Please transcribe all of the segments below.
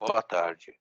Boa tarde.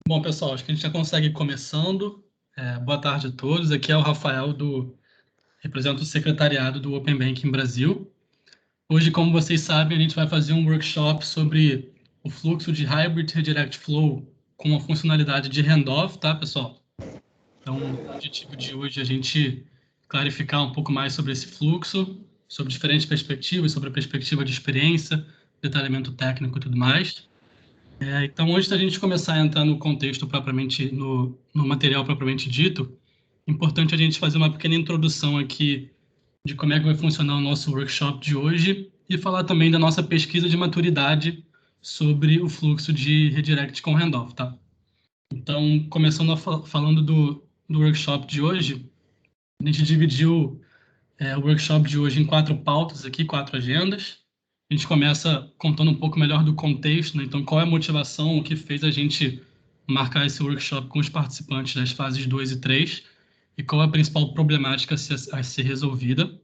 Bom, pessoal, acho que a gente já consegue ir começando. Boa tarde a todos. Aqui é o Rafael, represento o secretariado do Open Banking Brasil. Hoje, como vocês sabem, a gente vai fazer um workshop sobre o fluxo de Hybrid Redirect Flow com a funcionalidade de handoff, tá, pessoal? Então, o objetivo de hoje é a gente clarificar um pouco mais sobre esse fluxo, sobre diferentes perspectivas, sobre a perspectiva de experiência, detalhamento técnico e tudo mais. Então, antes da gente começar a entrar no contexto propriamente, no material propriamente dito, é importante a gente fazer uma pequena introdução aqui de como é que vai funcionar o nosso workshop de hoje e falar também da nossa pesquisa de maturidade sobre o fluxo de redirect com handoff, tá? Então, começando falando do workshop de hoje, a gente dividiu o workshop de hoje em 4 pautas aqui, 4 agendas. A gente começa contando um pouco melhor do contexto, né? Então, qual é a motivação, o que fez a gente marcar esse workshop com os participantes das fases 2 e 3 e qual é a principal problemática a ser resolvida.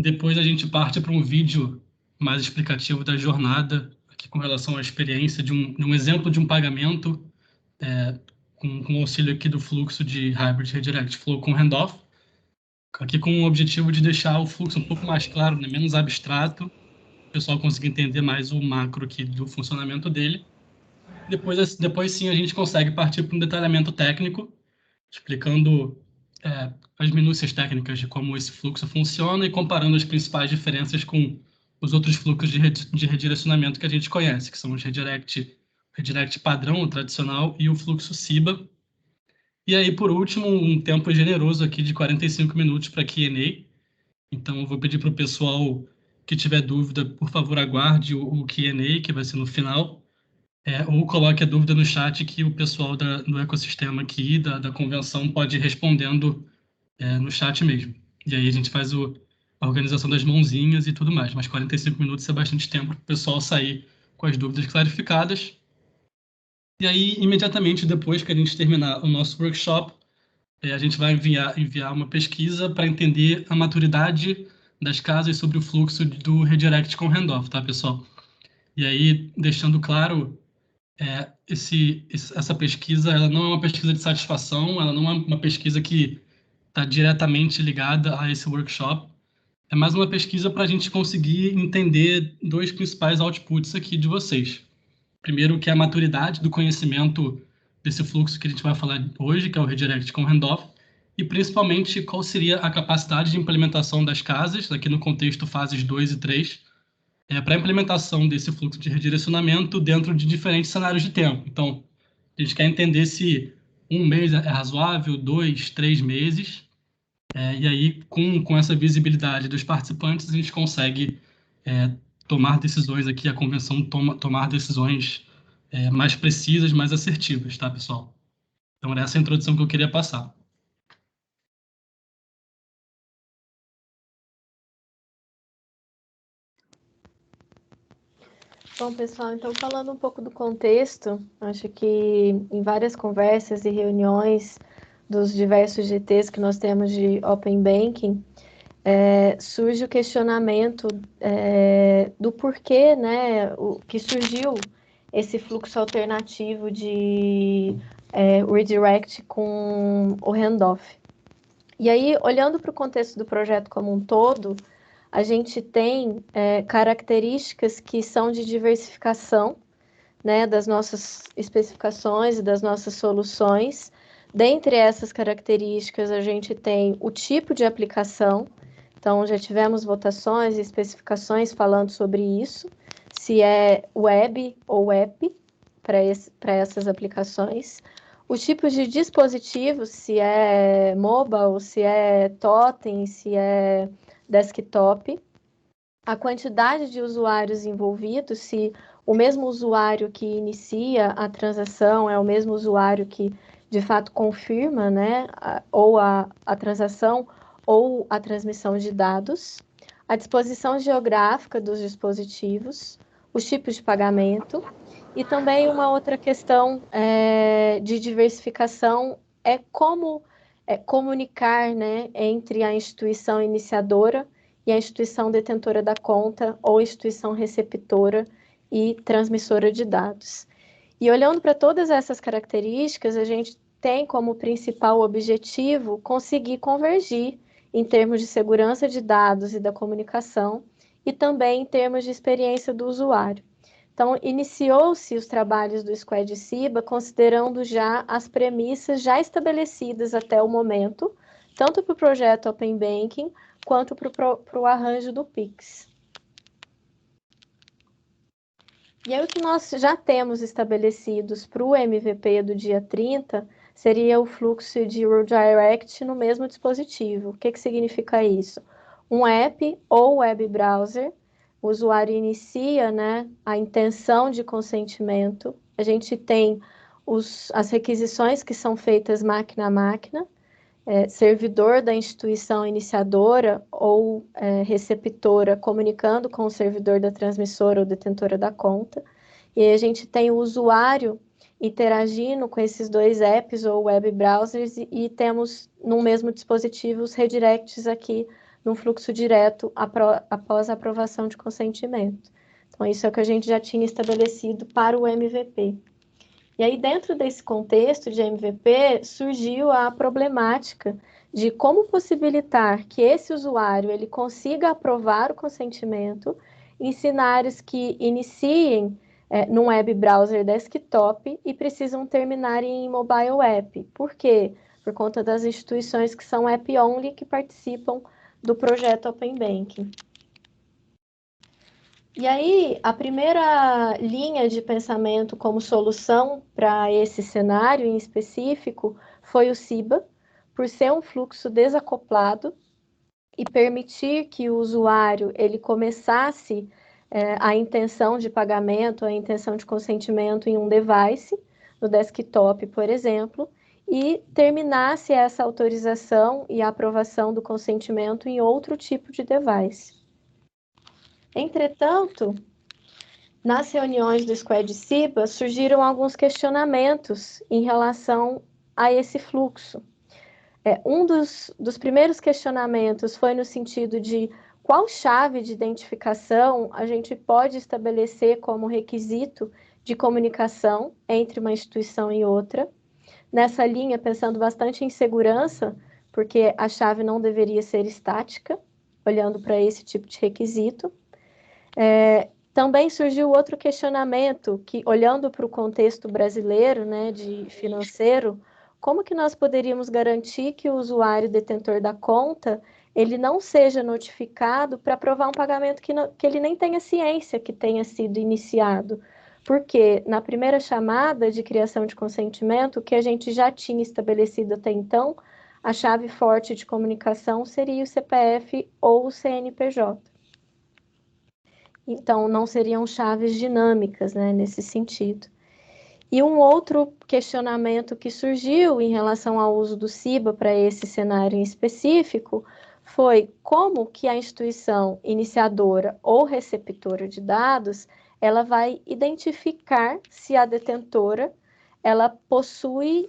Depois a gente parte para um vídeo mais explicativo da jornada, aqui com relação à experiência de um exemplo de um pagamento com o auxílio aqui do fluxo de Hybrid Redirect Flow com handoff, aqui com o objetivo de deixar o fluxo um pouco mais claro, né? Menos abstrato, o pessoal conseguir entender mais o macro aqui do funcionamento dele. Depois sim, a gente consegue partir para um detalhamento técnico, explicando as minúcias técnicas de como esse fluxo funciona e comparando as principais diferenças com os outros fluxos de redirecionamento que a gente conhece, que são os redirect padrão, o tradicional, e o fluxo CIBA. E aí, por último, um tempo generoso aqui de 45 minutos para Q&A. Então, eu vou pedir para o pessoal que tiver dúvida, por favor, aguarde o Q&A, que vai ser no final, ou coloque a dúvida no chat que o pessoal do ecossistema aqui, da convenção, pode ir respondendo no chat mesmo. E aí a gente faz a organização das mãozinhas e tudo mais. Mas 45 minutos é bastante tempo para o pessoal sair com as dúvidas clarificadas. E aí, imediatamente depois que a gente terminar o nosso workshop, a gente vai enviar uma pesquisa para entender a maturidade das casas sobre o fluxo do redirect com handoff, tá, pessoal? E aí, deixando claro, essa pesquisa, ela não é uma pesquisa de satisfação, ela não é uma pesquisa que está diretamente ligada a esse workshop. É mais uma pesquisa para a gente conseguir entender dois principais outputs aqui de vocês. Primeiro, que é a maturidade do conhecimento desse fluxo que a gente vai falar hoje, que é o redirect com handoff, e principalmente qual seria a capacidade de implementação das casas, aqui no contexto fases 2 e 3, para a implementação desse fluxo de redirecionamento dentro de diferentes cenários de tempo. Então, a gente quer entender se 1 mês é razoável, 2, 3 meses, e aí, com essa visibilidade dos participantes, a gente consegue tomar decisões aqui, a convenção tomar decisões mais precisas, mais assertivas, tá, pessoal? Então, era essa a introdução que eu queria passar. Bom, pessoal, então falando um pouco do contexto, acho que em várias conversas e reuniões dos diversos GTs que nós temos de Open Banking, surge o questionamento do porquê, né, que surgiu esse fluxo alternativo de redirect com o handoff. E aí, olhando para o contexto do projeto como um todo, a gente tem características que são de diversificação, né, das nossas especificações e das nossas soluções. Dentre essas características, a gente tem o tipo de aplicação. Então, já tivemos votações e especificações falando sobre isso, se é web ou app para essas aplicações. Os tipos de dispositivos, se é mobile, se é totem, se é desktop. A quantidade de usuários envolvidos, se o mesmo usuário que inicia a transação é o mesmo usuário que de fato confirma, né, ou a transação ou a transmissão de dados, a disposição geográfica dos dispositivos, os tipos de pagamento e também uma outra questão de diversificação é como comunicar, né, entre a instituição iniciadora e a instituição detentora da conta ou instituição receptora e transmissora de dados. E olhando para todas essas características, a gente tem como principal objetivo conseguir convergir em termos de segurança de dados e da comunicação e também em termos de experiência do usuário. Então, iniciou-se os trabalhos do Squad Ciba considerando já as premissas já estabelecidas até o momento, tanto para o projeto Open Banking quanto para o arranjo do Pix. E aí o que nós já temos estabelecidos para o MVP do dia 30 seria o fluxo de redirect no mesmo dispositivo. O que significa isso? Um app ou web browser, o usuário inicia, né, a intenção de consentimento, a gente tem as requisições que são feitas máquina a máquina, servidor da instituição iniciadora ou receptora comunicando com o servidor da transmissora ou detentora da conta. E aí a gente tem o usuário interagindo com esses dois apps ou web browsers e temos no mesmo dispositivo os redirects aqui num fluxo direto após a aprovação de consentimento. Então, isso é o que a gente já tinha estabelecido para o MVP. E aí, dentro desse contexto de MVP, surgiu a problemática de como possibilitar que esse usuário ele consiga aprovar o consentimento em cenários que iniciem num web browser desktop e precisam terminar em mobile app. Por quê? Por conta das instituições que são app-only que participam do projeto Open Banking. E aí, a primeira linha de pensamento como solução para esse cenário em específico foi o Ciba, por ser um fluxo desacoplado e permitir que o usuário ele começasse a intenção de pagamento, a intenção de consentimento em um device, no desktop, por exemplo, e terminasse essa autorização e a aprovação do consentimento em outro tipo de device. Entretanto, nas reuniões do Squad Ciba, surgiram alguns questionamentos em relação a esse fluxo. Um dos primeiros questionamentos foi no sentido de qual chave de identificação a gente pode estabelecer como requisito de comunicação entre uma instituição e outra. Nessa linha, pensando bastante em segurança, porque a chave não deveria ser estática, olhando para esse tipo de requisito. Também surgiu outro questionamento, que olhando para o contexto brasileiro, né, de financeiro, como que nós poderíamos garantir que o usuário detentor da conta, ele não seja notificado para aprovar um pagamento que ele nem tenha ciência que tenha sido iniciado? Porque na primeira chamada de criação de consentimento, o que a gente já tinha estabelecido até então, a chave forte de comunicação seria o CPF ou o CNPJ. Então, não seriam chaves dinâmicas, né, nesse sentido. E um outro questionamento que surgiu em relação ao uso do Ciba para esse cenário em específico foi como que a instituição iniciadora ou receptora de dados, ela vai identificar se a detentora ela possui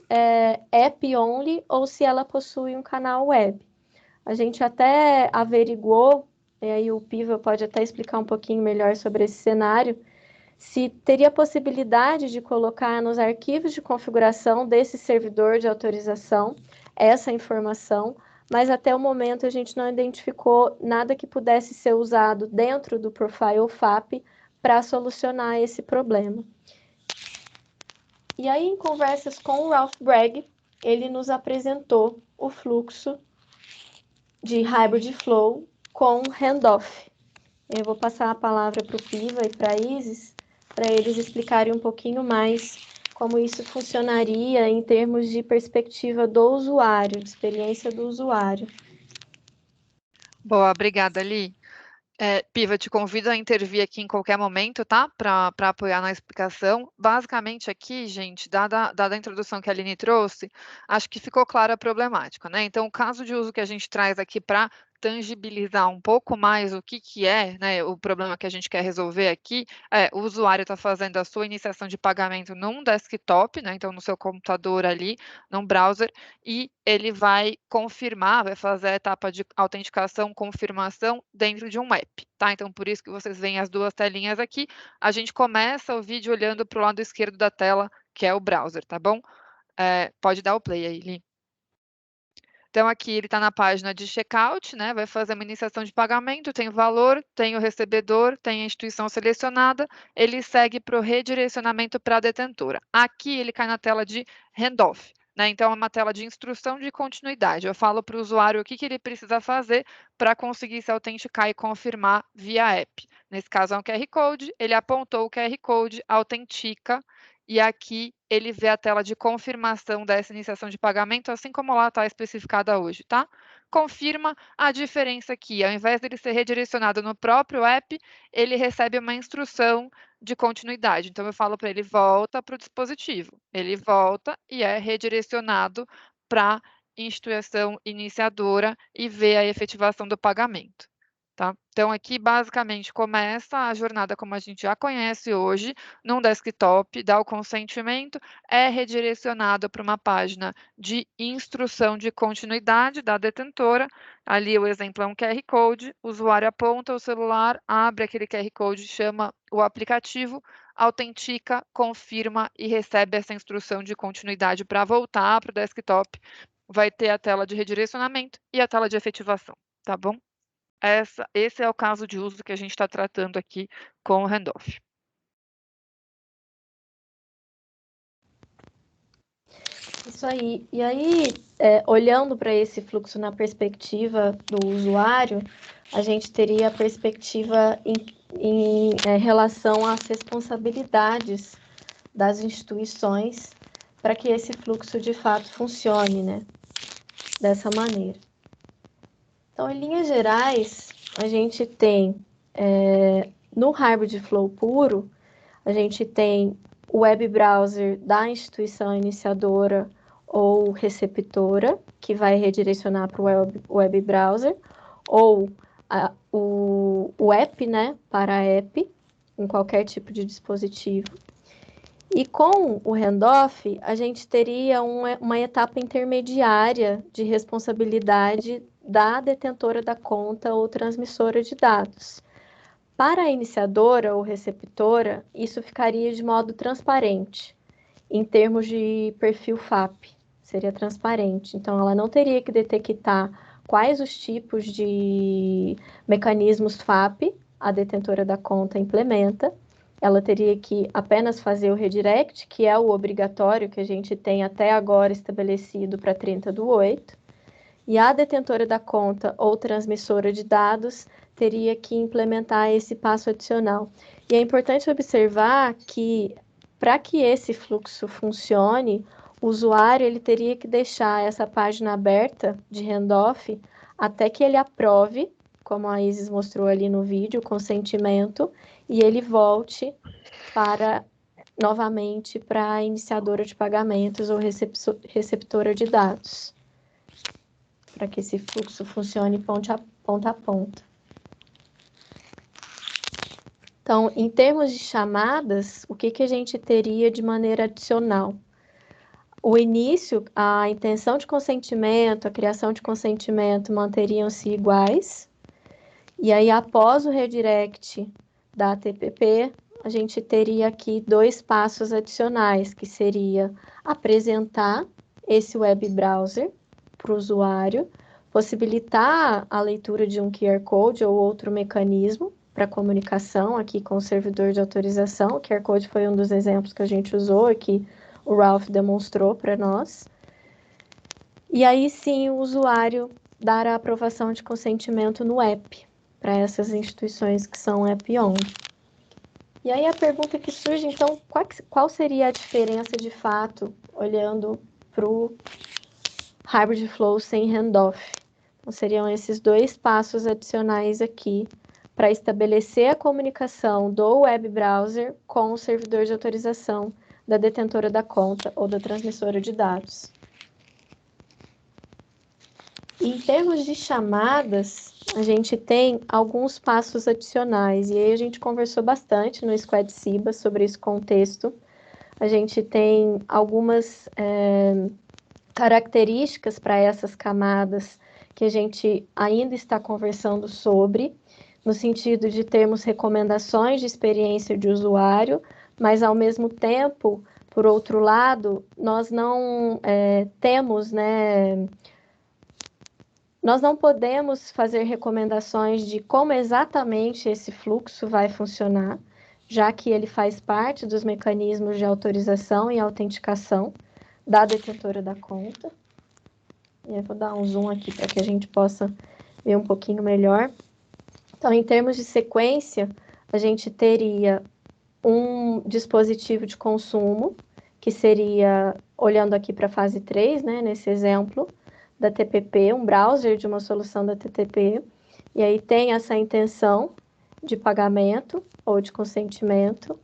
app only ou se ela possui um canal web. A gente até averiguou, e aí o Piva pode até explicar um pouquinho melhor sobre esse cenário, se teria possibilidade de colocar nos arquivos de configuração desse servidor de autorização essa informação, mas até o momento a gente não identificou nada que pudesse ser usado dentro do Profile FAP para solucionar esse problema. E aí, em conversas com o Ralph Bragg, ele nos apresentou o fluxo de Hybrid Flow com handoff. Eu vou passar a palavra para o Piva e para a Isis, para eles explicarem um pouquinho mais como isso funcionaria em termos de perspectiva do usuário, de experiência do usuário. Boa, obrigada, Li. Piva, te convido a intervir aqui em qualquer momento, tá? Para apoiar na explicação. Basicamente aqui, gente, dada a introdução que a Aline trouxe, acho que ficou clara a problemática, né? Então, o caso de uso que a gente traz aqui para tangibilizar um pouco mais o que é, né, o problema que a gente quer resolver aqui, o usuário está fazendo a sua iniciação de pagamento num desktop, né, então no seu computador ali, num browser, e ele vai confirmar, vai fazer a etapa de autenticação, confirmação dentro de um app, tá? Então, por isso que vocês veem as duas telinhas aqui, a gente começa o vídeo olhando para o lado esquerdo da tela, que é o browser, tá bom? Pode dar o play aí, Li. Então, aqui ele está na página de checkout, né? Vai fazer uma iniciação de pagamento, tem o valor, tem o recebedor, tem a instituição selecionada, ele segue para o redirecionamento para a detentora. Aqui ele cai na tela de handoff, né? Então, é uma tela de instrução de continuidade. Eu falo para o usuário o que ele precisa fazer para conseguir se autenticar e confirmar via app. Nesse caso, é um QR Code, ele apontou o QR Code, autentica, e aqui ele vê a tela de confirmação dessa iniciação de pagamento, assim como lá está especificada hoje, tá? Confirma a diferença aqui, ao invés dele ser redirecionado no próprio app, ele recebe uma instrução de continuidade. Então, eu falo para ele, volta para o dispositivo. Ele volta e é redirecionado para a instituição iniciadora e vê a efetivação do pagamento. Tá? Então, aqui, basicamente, começa a jornada como a gente já conhece hoje, num desktop, dá o consentimento, é redirecionado para uma página de instrução de continuidade da detentora. Ali, o exemplo é um QR Code, o usuário aponta o celular, abre aquele QR Code, chama o aplicativo, autentica, confirma e recebe essa instrução de continuidade para voltar para o desktop. Vai ter a tela de redirecionamento e a tela de efetivação, tá bom? Esse é o caso de uso que a gente está tratando aqui com o handoff. Isso aí. E aí, olhando para esse fluxo na perspectiva do usuário, a gente teria a perspectiva em relação às responsabilidades das instituições para que esse fluxo de fato funcione, né? Dessa maneira. Então, em linhas gerais, a gente tem no Hybrid Flow puro, a gente tem o web browser da instituição iniciadora ou receptora, que vai redirecionar para o web browser, ou o app, né, para app, em qualquer tipo de dispositivo. E com o handoff, a gente teria uma etapa intermediária de responsabilidade da detentora da conta ou transmissora de dados. Para a iniciadora ou receptora, isso ficaria de modo transparente, em termos de perfil FAP, seria transparente. Então, ela não teria que detectar quais os tipos de mecanismos FAP a detentora da conta implementa. Ela teria que apenas fazer o redirect, que é o obrigatório que a gente tem até agora estabelecido para 30/8. E a detentora da conta ou transmissora de dados teria que implementar esse passo adicional. E é importante observar que, para que esse fluxo funcione, o usuário ele teria que deixar essa página aberta de handoff até que ele aprove, como a Isis mostrou ali no vídeo, o consentimento, e ele volte novamente para a iniciadora de pagamentos ou receptora de dados, para que esse fluxo funcione ponta a ponta. Então, em termos de chamadas, o que a gente teria de maneira adicional? O início, a intenção de consentimento, a criação de consentimento manteriam-se iguais. E aí, após o redirect da TPP, a gente teria aqui 2 passos adicionais, que seria apresentar esse web browser para o usuário, possibilitar a leitura de um QR Code ou outro mecanismo para comunicação aqui com o servidor de autorização. O QR Code foi um dos exemplos que a gente usou aqui, o Ralph demonstrou para nós. E aí sim o usuário dar a aprovação de consentimento no app, para essas instituições que são app-only. E aí a pergunta que surge, então, qual seria a diferença de fato, olhando para o Hybrid Flow sem handoff? Então, seriam esses 2 passos adicionais aqui, para estabelecer a comunicação do web browser com o servidor de autorização da detentora da conta ou da transmissora de dados. Em termos de chamadas, a gente tem alguns passos adicionais, e aí a gente conversou bastante no Squad Ciba sobre esse contexto. A gente tem algumas características para essas camadas que a gente ainda está conversando sobre, no sentido de termos recomendações de experiência de usuário, mas ao mesmo tempo, por outro lado, nós não temos, nós não podemos fazer recomendações de como exatamente esse fluxo vai funcionar, já que ele faz parte dos mecanismos de autorização e autenticação da detentora da conta. E eu vou dar um zoom aqui para que a gente possa ver um pouquinho melhor. Então, em termos de sequência, a gente teria um dispositivo de consumo, que seria, olhando aqui para a fase 3, nesse exemplo, da TPP, um browser de uma solução da TTP, e aí tem essa intenção de pagamento ou de consentimento,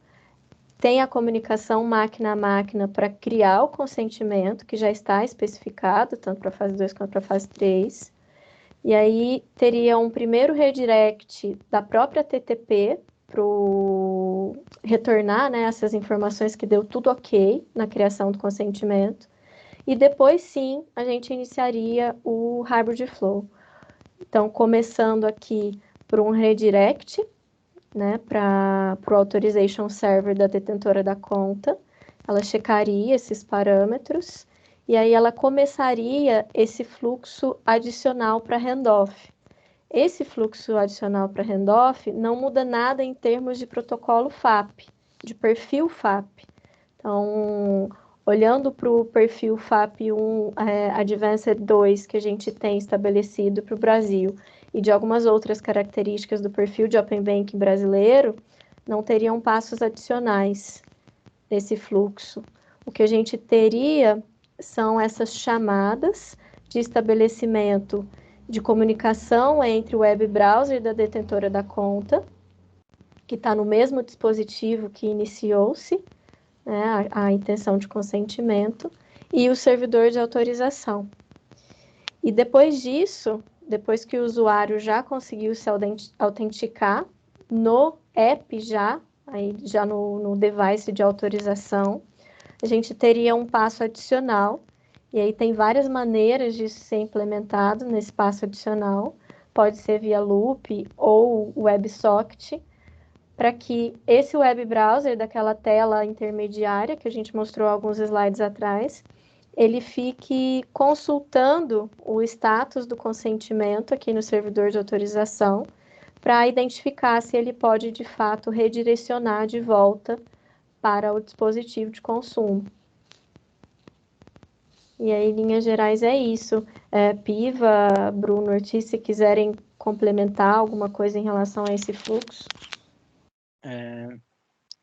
tem a comunicação máquina a máquina para criar o consentimento, que já está especificado, tanto para a fase 2 quanto para a fase 3, e aí teria um primeiro redirect da própria TTP para retornar essas informações que deu tudo ok na criação do consentimento, e depois sim a gente iniciaria o Hybrid Flow. Então, começando aqui por um redirect, para o Authorization Server da detentora da conta, ela checaria esses parâmetros e aí ela começaria esse fluxo adicional para handoff. Esse fluxo adicional para handoff não muda nada em termos de protocolo FAP, de perfil FAP. Então, olhando para o perfil FAP1 Advanced 2 que a gente tem estabelecido para o Brasil e de algumas outras características do perfil de Open Banking brasileiro, não teriam passos adicionais nesse fluxo. O que a gente teria são essas chamadas de estabelecimento de comunicação entre o web browser da detentora da conta, que está no mesmo dispositivo que iniciou-se, a intenção de consentimento, e o servidor de autorização. E depois disso, depois que o usuário já conseguiu se autenticar no app já no device de autorização, a gente teria um passo adicional, e aí tem várias maneiras de ser implementado nesse passo adicional, pode ser via loop ou WebSocket, para que esse web browser daquela tela intermediária, que a gente mostrou alguns slides atrás, ele fique consultando o status do consentimento aqui no servidor de autorização, para identificar se ele pode, de fato, redirecionar de volta para o dispositivo de consumo. E aí, em linhas gerais, é isso. Piva, Bruno, Ortiz, se quiserem complementar alguma coisa em relação a esse fluxo.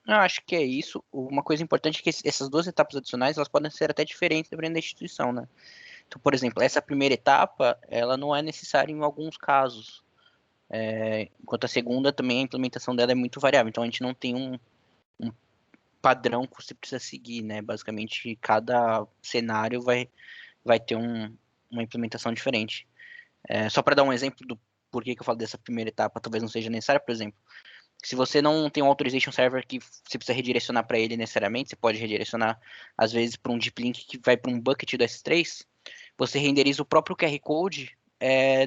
Eu acho que é isso. Uma coisa importante é que essas 2 etapas adicionais, elas podem ser até diferentes dependendo da instituição, né? Então, por exemplo, essa primeira etapa, ela não é necessária em alguns casos. Enquanto a segunda, também a implementação dela é muito variável. Então, a gente não tem um padrão que você precisa seguir, né? Basicamente, cada cenário vai ter uma implementação diferente. Só para dar um exemplo do porquê que eu falo dessa primeira etapa, talvez não seja necessária, por exemplo, Se você não tem um authorization server que você precisa redirecionar para ele necessariamente, você pode redirecionar, às vezes, para um deep link que vai para um bucket do S3, você renderiza o próprio QR Code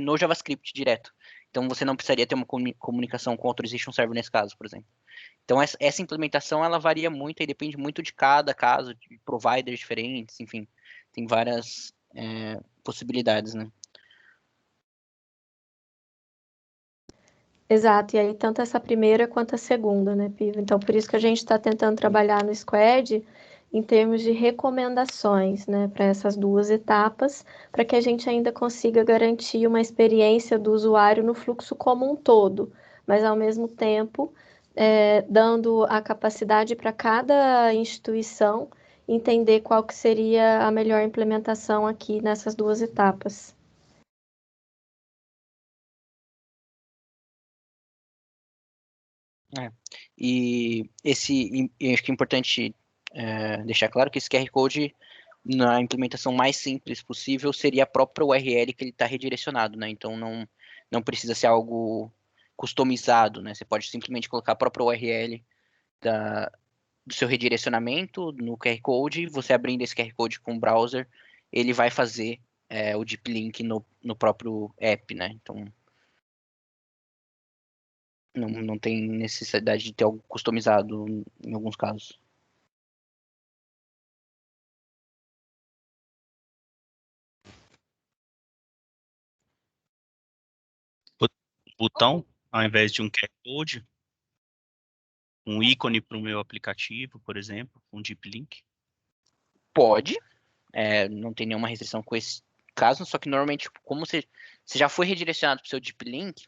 no JavaScript direto. Então, você não precisaria ter uma comunicação com o authorization server nesse caso, por exemplo. Então, essa implementação, ela varia muito e depende muito de cada caso, de providers diferentes, enfim, tem várias possibilidades, né? Exato, e aí tanto essa primeira quanto a segunda, né, Piva? Então, por isso que a gente está tentando trabalhar no Squad em termos de recomendações, né, para essas duas etapas, para que a gente ainda consiga garantir uma experiência do usuário no fluxo como um todo, mas ao mesmo tempo dando a capacidade para cada instituição entender qual que seria a melhor implementação aqui nessas duas etapas. E eu acho que é importante deixar claro que esse QR Code, na implementação mais simples possível, seria a própria URL que ele está redirecionado, né? Então não precisa ser algo customizado, né? Você pode simplesmente colocar a própria URL do seu redirecionamento no QR Code, você abrindo esse QR Code com o browser, ele vai fazer o deep link no próprio app, né? Então não tem necessidade de ter algo customizado em alguns casos. Botão, ao invés de um QR Code, um ícone para o meu aplicativo, por exemplo, um deep link? Pode, não tem nenhuma restrição com esse caso, só que normalmente, como você já foi redirecionado para o seu deep link,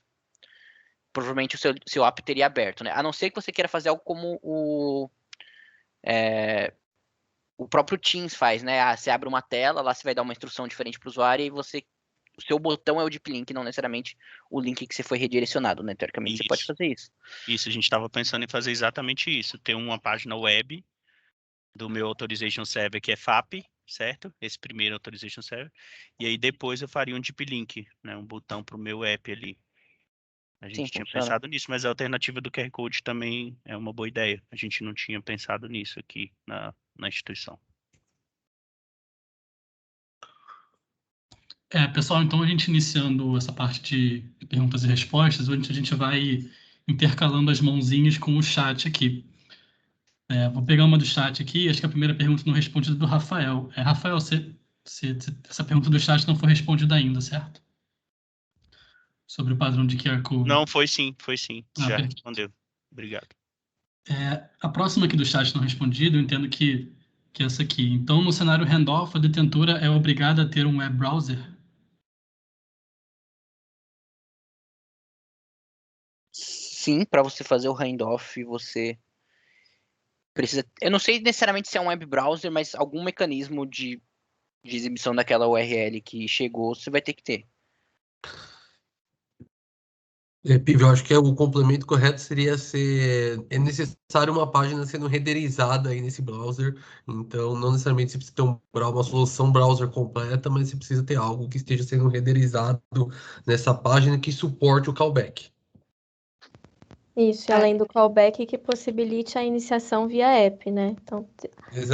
provavelmente o seu app teria aberto, né? A não ser que você queira fazer algo como o próprio Teams faz, né? Você abre uma tela, lá você vai dar uma instrução diferente para o usuário e o seu botão é o deep link, não necessariamente o link que você foi redirecionado, né? Teoricamente, você pode fazer isso. Isso, a gente estava pensando em fazer exatamente isso, ter uma página web do meu Authorization Server, que é FAP, certo? Esse primeiro Authorization Server. E aí depois eu faria um deep link, né? Um botão para o meu app ali. A gente tinha pensado nisso, mas a alternativa do QR Code também é uma boa ideia. A gente não tinha pensado nisso aqui na instituição. Pessoal, então a gente iniciando essa parte de perguntas e respostas, onde a gente vai intercalando as mãozinhas com o chat aqui. Vou pegar uma do chat aqui, acho que a primeira pergunta não respondida é do Rafael. Rafael, essa pergunta do chat não foi respondida ainda, certo? Sobre o padrão de QR Code. Não, foi sim. Já respondeu. Obrigado. A próxima aqui do chat não respondida, eu entendo que é essa aqui. Então, no cenário handoff, a detentora é obrigada a ter um web browser? Sim, para você fazer o handoff, você precisa... Eu não sei necessariamente se é um web browser, mas algum mecanismo de exibição daquela URL que chegou, você vai ter que ter. Eu acho que o complemento correto seria é necessário uma página sendo renderizada aí nesse browser, então não necessariamente você precisa ter uma solução browser completa, mas você precisa ter algo que esteja sendo renderizado nessa página que suporte o callback. Isso, e além do callback que possibilite a iniciação via app, né? Então,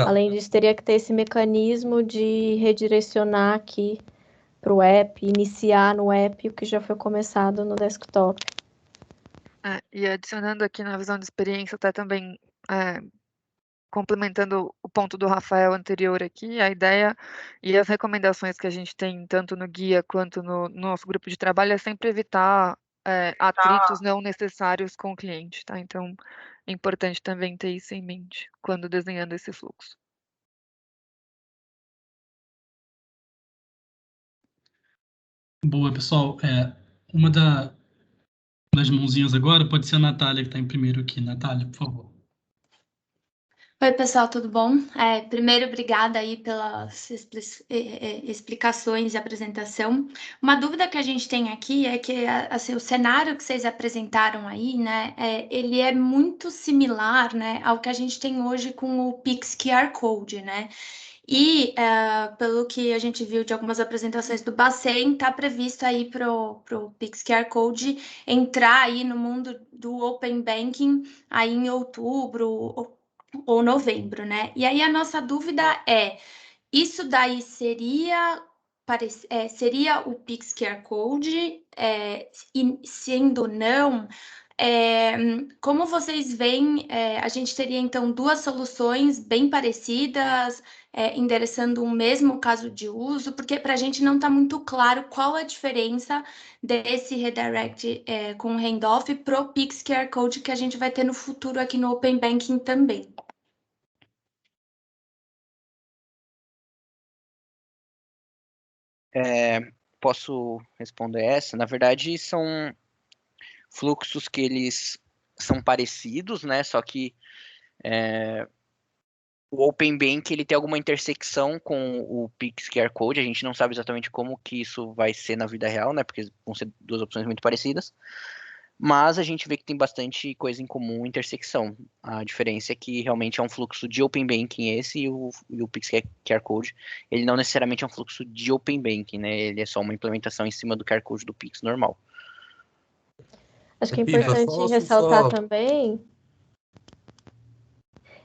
além disso, teria que ter esse mecanismo de redirecionar aqui para o app, iniciar no app o que já foi começado no desktop. E adicionando aqui na visão de experiência, até também complementando o ponto do Rafael anterior aqui, a ideia e as recomendações que a gente tem tanto no guia quanto no nosso grupo de trabalho é sempre evitar atritos não necessários com o cliente, tá? Então, é importante também ter isso em mente quando desenhando esse fluxo. Boa, pessoal. Uma das mãozinhas agora pode ser a Natália, que está em primeiro aqui. Natália, por favor. Oi, pessoal, tudo bom? Primeiro, obrigada aí pelas explicações e apresentação. Uma dúvida que a gente tem aqui é que assim, o cenário que vocês apresentaram aí, né, ele é muito similar, né, ao que a gente tem hoje com o Pix QR Code, né? E, pelo que a gente viu de algumas apresentações do Bacen, está previsto aí para o Pix QR Code entrar aí no mundo do Open Banking aí em outubro ou novembro, né? E aí a nossa dúvida é, isso daí seria o Pix QR Code, e sendo não, como vocês veem, a gente teria então duas soluções bem parecidas, endereçando o mesmo caso de uso, porque para a gente não está muito claro qual a diferença desse redirect com handoff para o Pix QR Code que a gente vai ter no futuro aqui no Open Banking também. Posso responder essa? Na verdade, são fluxos que eles são parecidos, né? Só que o Open Bank ele tem alguma intersecção com o Pix QR Code. A gente não sabe exatamente como que isso vai ser na vida real, né? Porque vão ser duas opções muito parecidas. Mas a gente vê que tem bastante coisa em comum, intersecção. A diferença é que realmente é um fluxo de Open Banking esse e o Pix QR Code, ele não necessariamente é um fluxo de Open Banking, né? Ele é só uma implementação em cima do QR Code do Pix normal. Acho que é Piva, importante ressaltar também.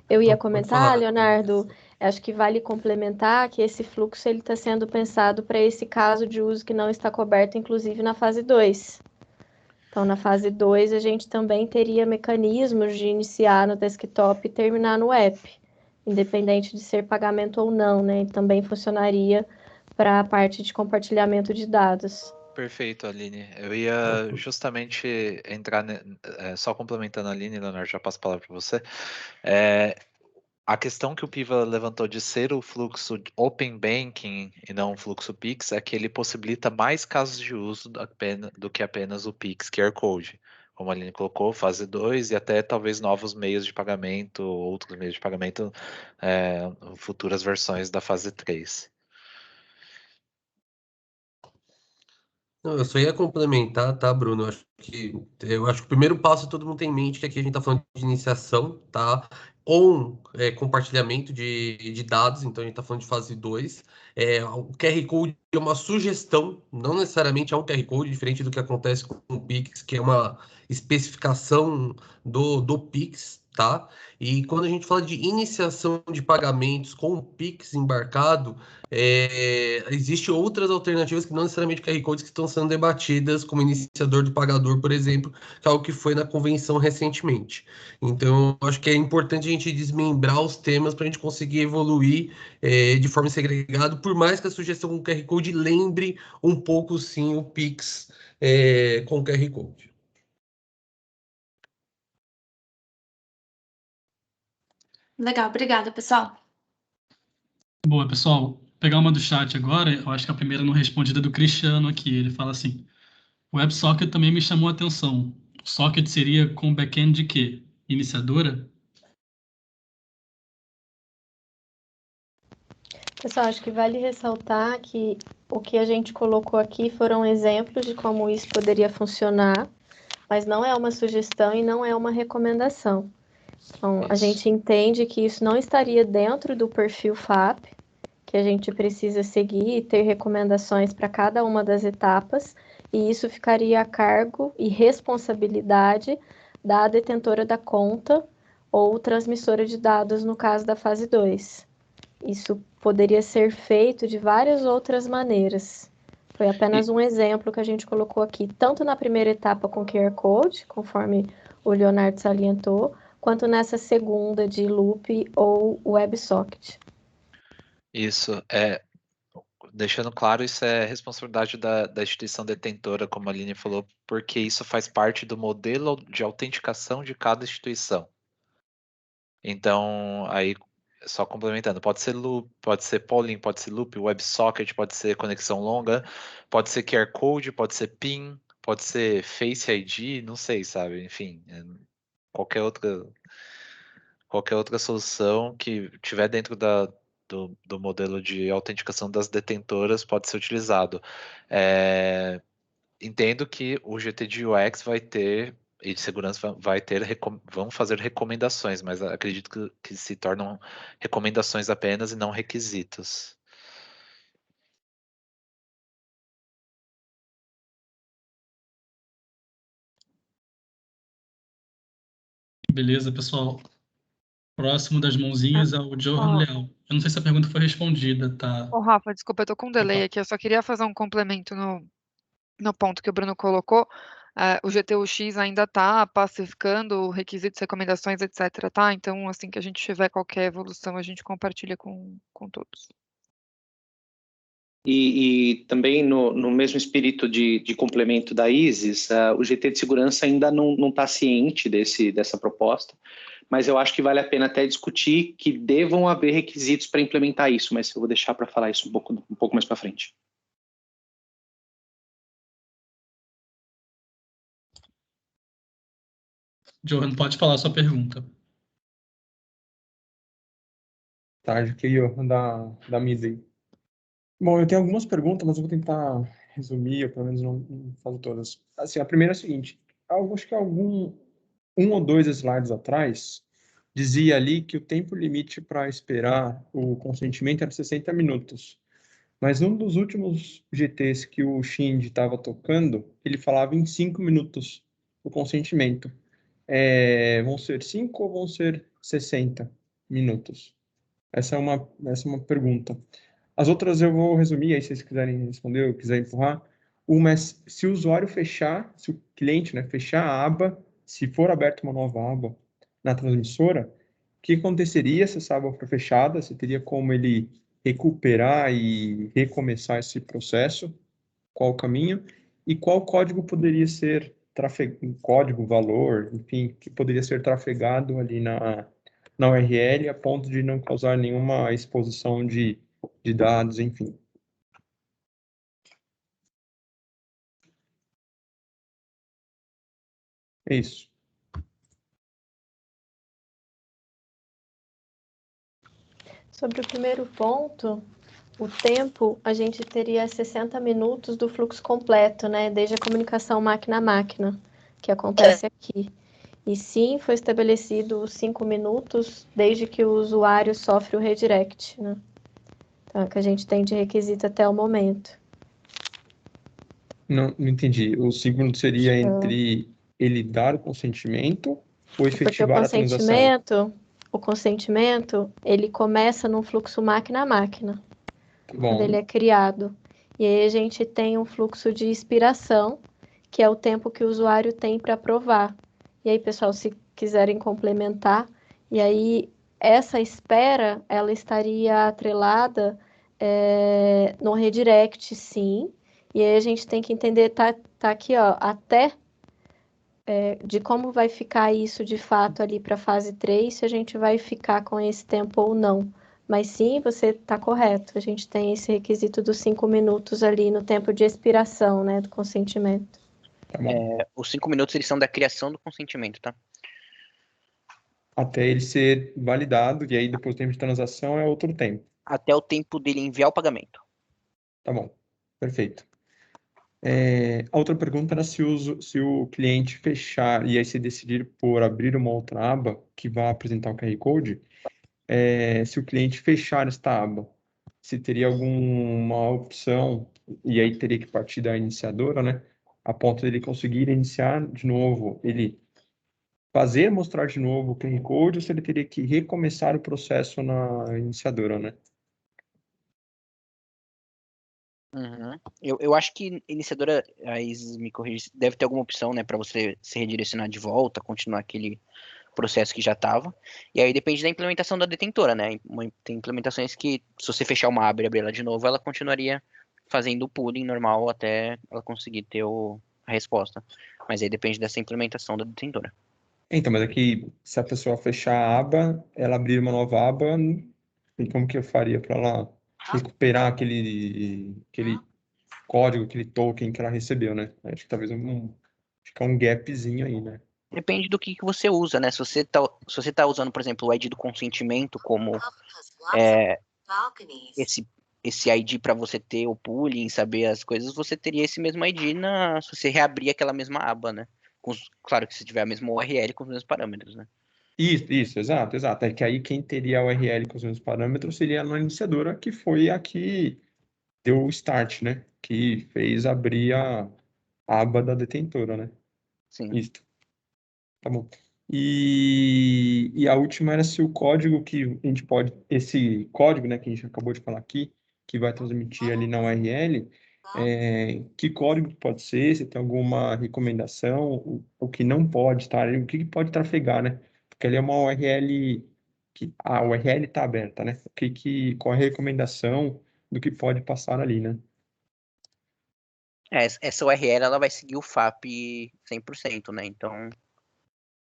Eu ia comentar, Leonardo, acho que vale complementar que esse fluxo ele está sendo pensado para esse caso de uso que não está coberto, inclusive na fase 2. Então, na fase 2, a gente também teria mecanismos de iniciar no desktop e terminar no app, independente de ser pagamento ou não, né? E também funcionaria para a parte de compartilhamento de dados. Perfeito, Aline. Eu ia justamente entrar, só complementando a Aline, Leonardo, já passo a palavra para você. A questão que o Piva levantou de ser o fluxo Open Banking e não o fluxo Pix é que ele possibilita mais casos de uso do que apenas o Pix QR Code. Como a Aline colocou, fase 2 e até talvez novos meios de pagamento, outros meios de pagamento, futuras versões da fase 3. Não, eu só ia complementar, tá, Bruno? Eu acho que o primeiro passo todo mundo tem em mente que aqui a gente está falando de iniciação, tá? Ou compartilhamento de dados, então a gente está falando de fase 2. O QR Code é uma sugestão, não necessariamente é um QR Code, diferente do que acontece com o Pix, que é uma especificação do Pix, tá? E quando a gente fala de iniciação de pagamentos com o Pix embarcado, existem outras alternativas que não necessariamente QR Codes que estão sendo debatidas como iniciador do pagador, por exemplo, que é algo que foi na convenção recentemente. Então, eu acho que é importante a gente desmembrar os temas para a gente conseguir evoluir de forma segregada, por mais que a sugestão com QR Code lembre um pouco, sim, o Pix com QR Code. Legal, obrigada, pessoal. Boa, pessoal. Vou pegar uma do chat agora. Eu acho que a primeira não respondida é do Cristiano aqui. Ele fala assim: o WebSocket também me chamou a atenção. O socket seria com back-end de quê? Iniciadora? Pessoal, acho que vale ressaltar que o que a gente colocou aqui foram exemplos de como isso poderia funcionar, mas não é uma sugestão e não é uma recomendação. Então, a gente entende que isso não estaria dentro do perfil FAP, que a gente precisa seguir e ter recomendações para cada uma das etapas, e isso ficaria a cargo e responsabilidade da detentora da conta ou transmissora de dados no caso da fase 2. Isso poderia ser feito de várias outras maneiras. Foi apenas um exemplo que a gente colocou aqui, tanto na primeira etapa com QR Code, conforme o Leonardo salientou, quanto nessa segunda de loop ou WebSocket. Isso, deixando claro, isso é responsabilidade da instituição detentora, como a Aline falou, porque isso faz parte do modelo de autenticação de cada instituição. Então, aí, só complementando, pode ser loop, pode ser polling, pode ser loop, WebSocket, pode ser conexão longa, pode ser QR Code, pode ser PIN, pode ser Face ID, não sei, sabe? Enfim, qualquer outra solução que tiver dentro do modelo de autenticação das detentoras pode ser utilizado. Entendo que o GT de UX vai ter e de segurança vão fazer recomendações, mas acredito que se tornam recomendações apenas e não requisitos. Beleza, pessoal. Próximo das mãozinhas é o Johan Leal. Eu não sei se a pergunta foi respondida, tá? Ô, Rafa, desculpa, eu tô com um delay Opa. aqui. Eu só queria fazer um complemento no ponto que o Bruno colocou. O GTU-X ainda está pacificando requisitos, recomendações, etc, tá? Então, assim que a gente tiver qualquer evolução, a gente compartilha com todos. E também no mesmo espírito de complemento da ISIS, o GT de segurança ainda não está ciente dessa proposta, mas eu acho que vale a pena até discutir que devam haver requisitos para implementar isso, mas eu vou deixar para falar isso um pouco mais para frente. Johan, pode falar a sua pergunta. Tarde, que Johan da Midley. Bom, eu tenho algumas perguntas, mas eu vou tentar resumir, ou pelo menos não falo todas. Assim, a primeira é a seguinte, acho que um ou dois slides atrás, dizia ali que o tempo limite para esperar o consentimento era 60 minutos. Mas num dos últimos GTs que o Shinji estava tocando, ele falava em 5 minutos o consentimento. Vão ser 5 ou vão ser 60 minutos? Essa é uma pergunta. As outras eu vou resumir, aí se vocês quiserem responder ou quiserem empurrar. Uma é se o usuário fechar, se o cliente, né, fechar a aba, se for aberta uma nova aba na transmissora, o que aconteceria se essa aba for fechada? Se teria como ele recuperar e recomeçar esse processo? Qual o caminho? E qual código poderia ser código, valor, enfim, que poderia ser trafegado ali na URL a ponto de não causar nenhuma exposição de dados, enfim. É isso. Sobre o primeiro ponto, o tempo, a gente teria 60 minutos do fluxo completo, né? Desde a comunicação máquina a máquina, que acontece aqui. E sim, foi estabelecido os 5 minutos desde que o usuário sofre o redirect, né? Então, é o que a gente tem de requisito até o momento. Não entendi. O segundo seria entre ele dar o consentimento ou Porque efetivar a transação? o consentimento, ele começa num fluxo máquina a máquina, quando ele Bom, é criado. E aí a gente tem um fluxo de expiração, que é o tempo que o usuário tem para aprovar. E aí, pessoal, se quiserem complementar, e aí essa espera, ela estaria atrelada no redirect, sim. E aí a gente tem que entender, tá aqui, ó, até de como vai ficar isso de fato ali para a fase 3, se a gente vai ficar com esse tempo ou não. Mas sim, você está correto, a gente tem esse requisito dos 5 minutos ali no tempo de expiração, né, do consentimento. tá bom. Os 5 minutos eles são da criação do consentimento, tá? Até ele ser validado, e aí depois o tempo de transação é outro tempo. Até o tempo dele enviar o pagamento. Tá bom, perfeito. A outra pergunta era se o cliente fechar e aí se decidir por abrir uma outra aba que vai apresentar o QR Code, se o cliente fechar esta aba, se teria alguma opção, e aí teria que partir da iniciadora, né? A ponto dele conseguir iniciar de novo, ele mostrar de novo o QR Code, ou se ele teria que recomeçar o processo na iniciadora, né? Uhum. Eu acho que iniciadora, aí me corrija, deve ter alguma opção, né, para você se redirecionar de volta, continuar aquele processo que já estava. E aí depende da implementação da detentora, né? Tem implementações que, se você fechar uma aba e abrir ela de novo, ela continuaria fazendo o pooling normal até ela conseguir ter a resposta. Mas aí depende dessa implementação da detentora. Então, mas aqui, se a pessoa fechar a aba, ela abrir uma nova aba, e como que eu faria para ela recuperar aquele código, aquele token que ela recebeu, né? Acho que talvez fica um gapzinho aí, né? Depende do que você usa, né? Se você tá usando, por exemplo, o ID do consentimento como esse ID para você ter o pooling, saber as coisas, você teria esse mesmo ID se você reabrir aquela mesma aba, né? Claro que se tiver a mesma URL com os mesmos parâmetros, né? Isso, exato. É que aí quem teria a URL com os mesmos parâmetros seria a iniciadora, que foi a que deu o start, né? Que fez abrir a aba da detentora, né? Sim. Isso. Tá bom. E a última era se o código que a gente pode, esse código, né, que a gente acabou de falar aqui, que vai transmitir ali na URL, que código pode ser, se tem alguma recomendação, o que não pode estar, o que pode trafegar, né? Porque ali é uma URL que a URL está aberta, né? Qual é a recomendação do que pode passar ali, né? Essa URL ela vai seguir o FAP 100%, né? Então,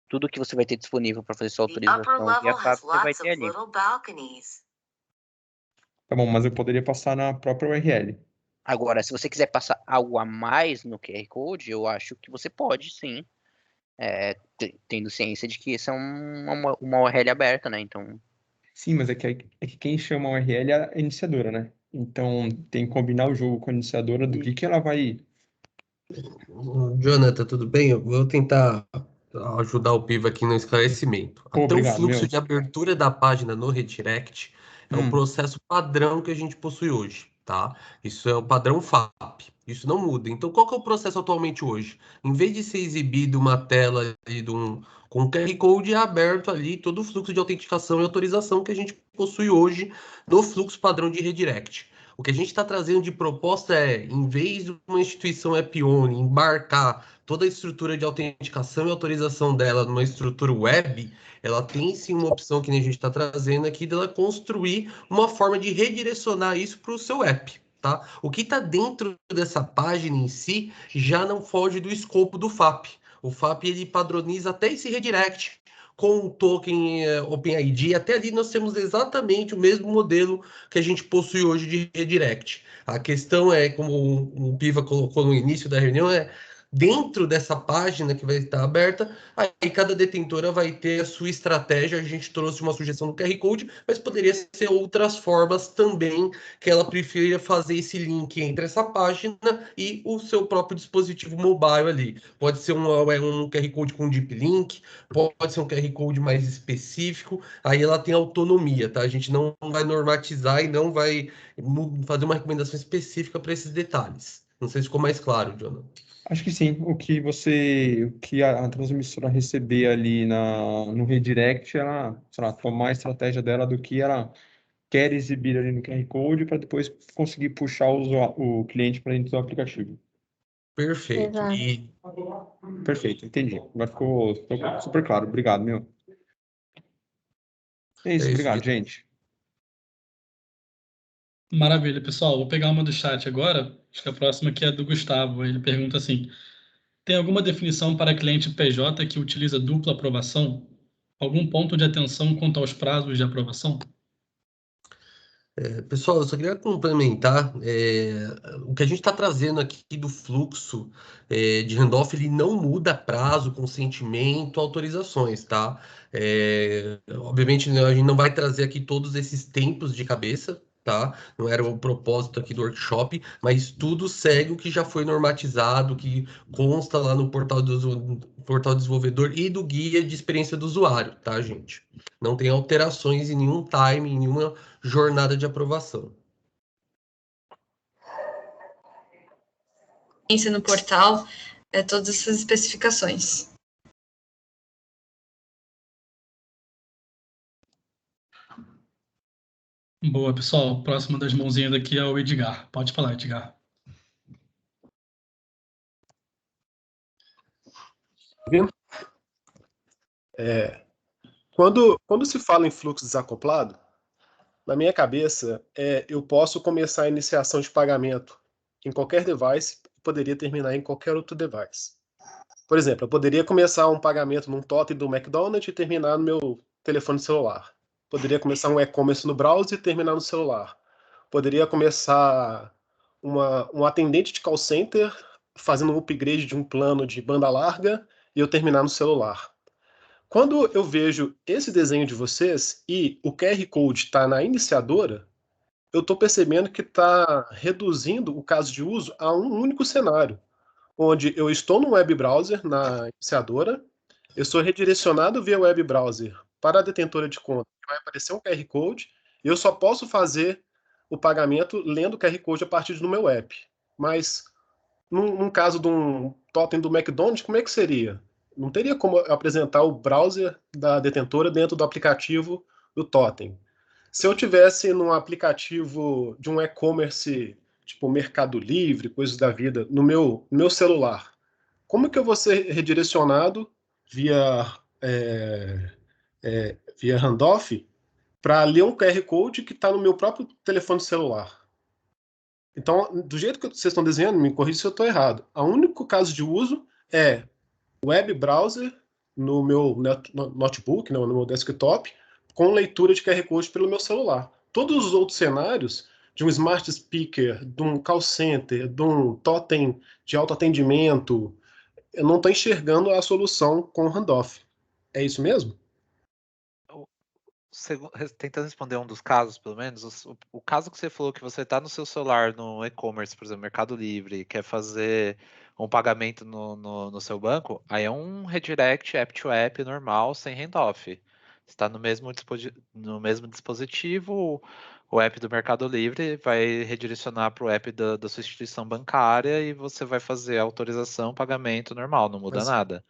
tudo que você vai ter disponível para fazer sua autorização via FAP, você vai ter ali. Tá bom, mas eu poderia passar na própria URL. Agora, se você quiser passar algo a mais no QR Code, eu acho que você pode, sim. Tendo ciência de que isso é uma URL aberta, né? Então, Sim, mas é que quem chama a URL é a iniciadora, né? Então tem que combinar o jogo com a iniciadora do que ela vai. Jonathan, tudo bem? Eu vou tentar ajudar o Piva aqui no esclarecimento. Até o Obrigado, fluxo meu. de abertura da página no redirect é o processo padrão que a gente possui hoje, tá? Isso é o padrão FAP. Isso não muda. Então, qual que é o processo atualmente hoje? Em vez de ser exibido uma tela ali com um QR Code, é aberto ali todo o fluxo de autenticação e autorização que a gente possui hoje no fluxo padrão de redirect. O que a gente está trazendo de proposta é, em vez de uma instituição app-only embarcar toda a estrutura de autenticação e autorização dela numa estrutura web, ela tem sim uma opção que a gente está trazendo aqui dela construir uma forma de redirecionar isso para o seu app. Tá? O que está dentro dessa página em si já não foge do escopo do FAP. O FAP ele padroniza até esse redirect com o token OpenID. Até ali nós temos exatamente o mesmo modelo que a gente possui hoje de redirect. A questão é, como o Piva colocou no início da reunião, dentro dessa página que vai estar aberta, aí cada detentora vai ter a sua estratégia. A gente trouxe uma sugestão do QR Code, mas poderia ser outras formas também que ela prefira fazer esse link entre essa página e o seu próprio dispositivo mobile ali. Pode ser um QR Code com Deep Link, pode ser um QR Code mais específico, aí ela tem autonomia, tá? A gente não vai normatizar e não vai fazer uma recomendação específica para esses detalhes. Não sei se ficou mais claro, Jonathan. Acho que sim. O que a transmissora receber ali no redirect, ela, sei lá, tomar a estratégia dela do que ela quer exibir ali no QR Code para depois conseguir puxar o cliente para dentro do aplicativo. Perfeito. Exato. Perfeito, entendi. Agora ficou super claro. Obrigado, meu. É isso, obrigado, gente. Maravilha, pessoal. Vou pegar uma do chat agora. Acho que a próxima aqui é do Gustavo. Ele pergunta assim: tem alguma definição para cliente PJ que utiliza dupla aprovação? Algum ponto de atenção quanto aos prazos de aprovação? Pessoal, eu só queria complementar o que a gente está trazendo aqui do fluxo de handoff, ele não muda prazo, consentimento, autorizações, tá? Obviamente, né, a gente não vai trazer aqui todos esses tempos de cabeça, tá? Não era o propósito aqui do workshop, mas tudo segue o que já foi normatizado, que consta lá no portal do desenvolvedor e do guia de experiência do usuário, tá, gente? Não tem alterações em nenhum time, em nenhuma jornada de aprovação. No portal, todas essas especificações. Boa, pessoal. O próximo das mãozinhas aqui é o Edgar. Pode falar, Edgar. Vindo? Quando se fala em fluxo desacoplado, na minha cabeça, eu posso começar a iniciação de pagamento em qualquer device e poderia terminar em qualquer outro device. Por exemplo, eu poderia começar um pagamento num totem do McDonald's e terminar no meu telefone celular. Poderia começar um e-commerce no browser e terminar no celular. Poderia começar um atendente de call center fazendo um upgrade de um plano de banda larga e eu terminar no celular. Quando eu vejo esse desenho de vocês e o QR Code está na iniciadora, eu estou percebendo que está reduzindo o caso de uso a um único cenário. onde eu estou no web browser, na iniciadora, eu sou redirecionado via web browser para a detentora de conta, vai aparecer um QR Code, e eu só posso fazer o pagamento lendo o QR Code a partir do meu app. Mas, num caso de um totem do McDonald's, como é que seria? Não teria como apresentar o browser da detentora dentro do aplicativo do totem. Se eu tivesse num aplicativo de um e-commerce, tipo Mercado Livre, coisas da vida, no meu celular, como que eu vou ser redirecionado via, via handoff para ler um QR Code que está no meu próprio telefone celular? Então, do jeito que vocês estão desenhando, me corrija se eu estou errado. O único caso de uso é web browser no meu notebook, no meu desktop, com leitura de QR Code pelo meu celular. Todos os outros cenários, de um smart speaker, de um call center, de um totem de autoatendimento, eu não estou enxergando a solução com o handoff. É isso mesmo? Tentando responder um dos casos, pelo menos, o caso que você falou que você está no seu celular, no e-commerce, por exemplo, Mercado Livre, quer fazer um pagamento no seu banco, aí é um redirect app-to-app normal, sem handoff. Está no mesmo dispositivo, o app do Mercado Livre vai redirecionar para o app da sua instituição bancária e você vai fazer a autorização, pagamento normal, não muda nada.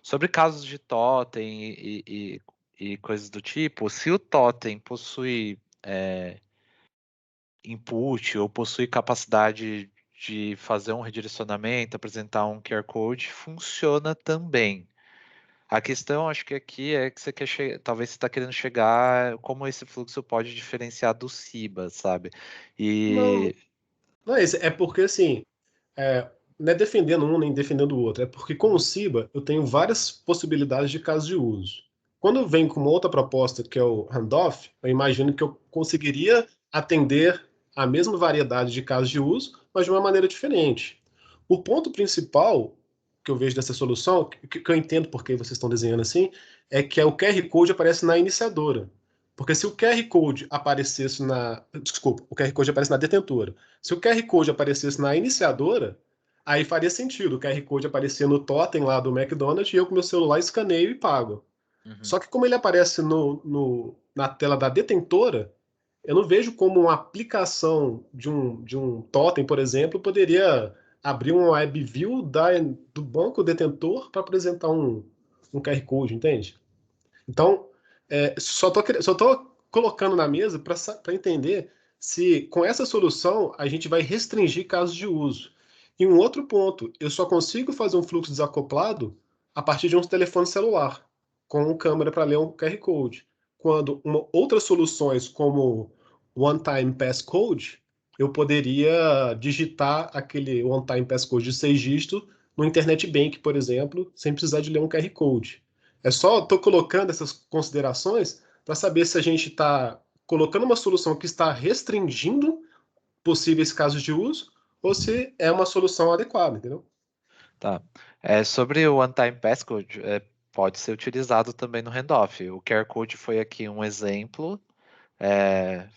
Sobre casos de totem e coisas do tipo, se o totem possui input ou possui capacidade de fazer um redirecionamento, apresentar um QR Code, funciona também. A questão, acho que aqui é que você quer talvez você está querendo chegar como esse fluxo pode diferenciar do CIBA, sabe? Não é isso, é porque assim, não é defendendo um nem defendendo o outro, é porque com o CIBA eu tenho várias possibilidades de casos de uso. Quando eu venho com uma outra proposta, que é o handoff, eu imagino que eu conseguiria atender a mesma variedade de casos de uso, mas de uma maneira diferente. O ponto principal que eu vejo dessa solução, que eu entendo porque vocês estão desenhando assim, é que o QR Code aparece na iniciadora. Porque se o QR Code aparecesse na... Desculpa, o QR Code aparece na detentora. Se o QR Code aparecesse na iniciadora, aí faria sentido o QR Code aparecer no totem lá do McDonald's e eu com meu celular escaneio e pago. Só que como ele aparece na tela da detentora, eu não vejo como uma aplicação de um totem, por exemplo, poderia abrir um web view do banco detentor para apresentar um QR Code, entende? Então, só tô colocando na mesa para entender se com essa solução a gente vai restringir casos de uso. E um outro ponto, eu só consigo fazer um fluxo desacoplado a partir de um telefone celular, com câmera para ler um QR Code. Quando outras soluções, como One-Time Passcode, eu poderia digitar aquele One-Time Passcode de 6 dígitos no Internet Bank, por exemplo, sem precisar de ler um QR Code. Estou colocando essas considerações para saber se a gente está colocando uma solução que está restringindo possíveis casos de uso ou se é uma solução adequada, entendeu? Tá. Sobre o One-Time Passcode, pode ser utilizado também no handoff. O QR Code foi aqui um exemplo.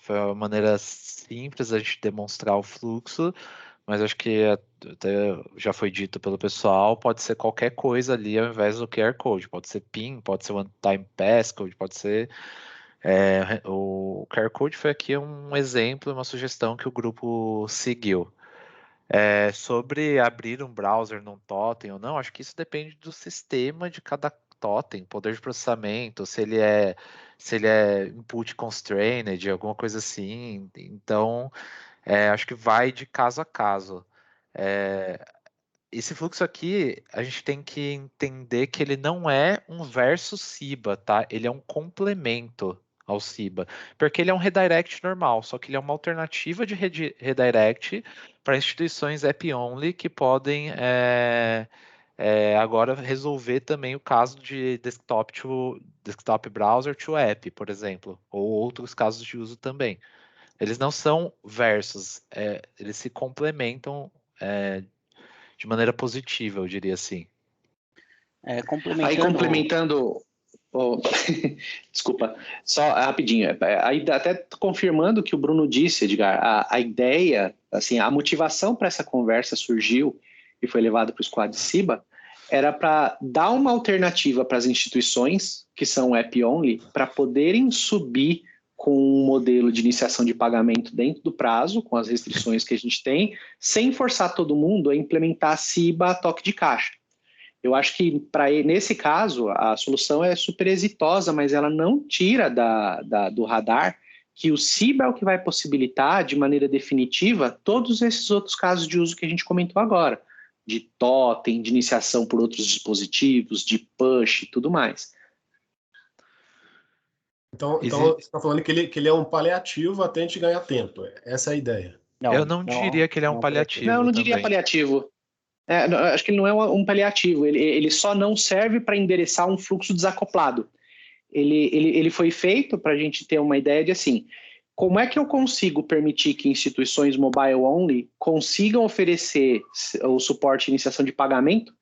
Foi uma maneira simples da gente demonstrar o fluxo, mas acho que até já foi dito pelo pessoal, pode ser qualquer coisa ali ao invés do QR Code. Pode ser PIN, pode ser One-Time Passcode, pode ser... o QR Code foi aqui um exemplo, uma sugestão que o grupo seguiu. Sobre abrir um browser num totem ou não, acho que isso depende do sistema de cada totem, poder de processamento, se ele é input constrained, alguma coisa assim. Então, acho que vai de caso a caso. Esse fluxo aqui, a gente tem que entender que ele não é um versus CIBA, tá? Ele é um complemento ao CIBA, porque ele é um redirect normal, só que ele é uma alternativa de redirect para instituições app-only que podem agora resolver também o caso de desktop browser to app, por exemplo, ou outros casos de uso também. Eles não são versus, eles se complementam de maneira positiva, eu diria assim. Complementando Desculpa, só rapidinho. Aí até confirmando o que o Bruno disse, Edgar, a ideia, assim, a motivação para essa conversa surgiu e foi levada para o Squad Ciba, era para dar uma alternativa para as instituições que são app-only para poderem subir com um modelo de iniciação de pagamento dentro do prazo, com as restrições que a gente tem, sem forçar todo mundo a implementar a Ciba a toque de caixa. Eu acho que, nesse caso, a solução é super exitosa, mas ela não tira do radar que o Ciba é o que vai possibilitar, de maneira definitiva, todos esses outros casos de uso que a gente comentou agora, de totem, de iniciação por outros dispositivos, de push e tudo mais. Então você está falando que ele é um paliativo até a gente ganhar tempo. Essa é a ideia. Eu não diria que ele é um paliativo. Não, eu não diria também. paliativo. Acho que ele não é um paliativo, ele só não serve para endereçar um fluxo desacoplado. Ele foi feito para a gente ter uma ideia de assim, como é que eu consigo permitir que instituições mobile only consigam oferecer o suporte de iniciação de pagamento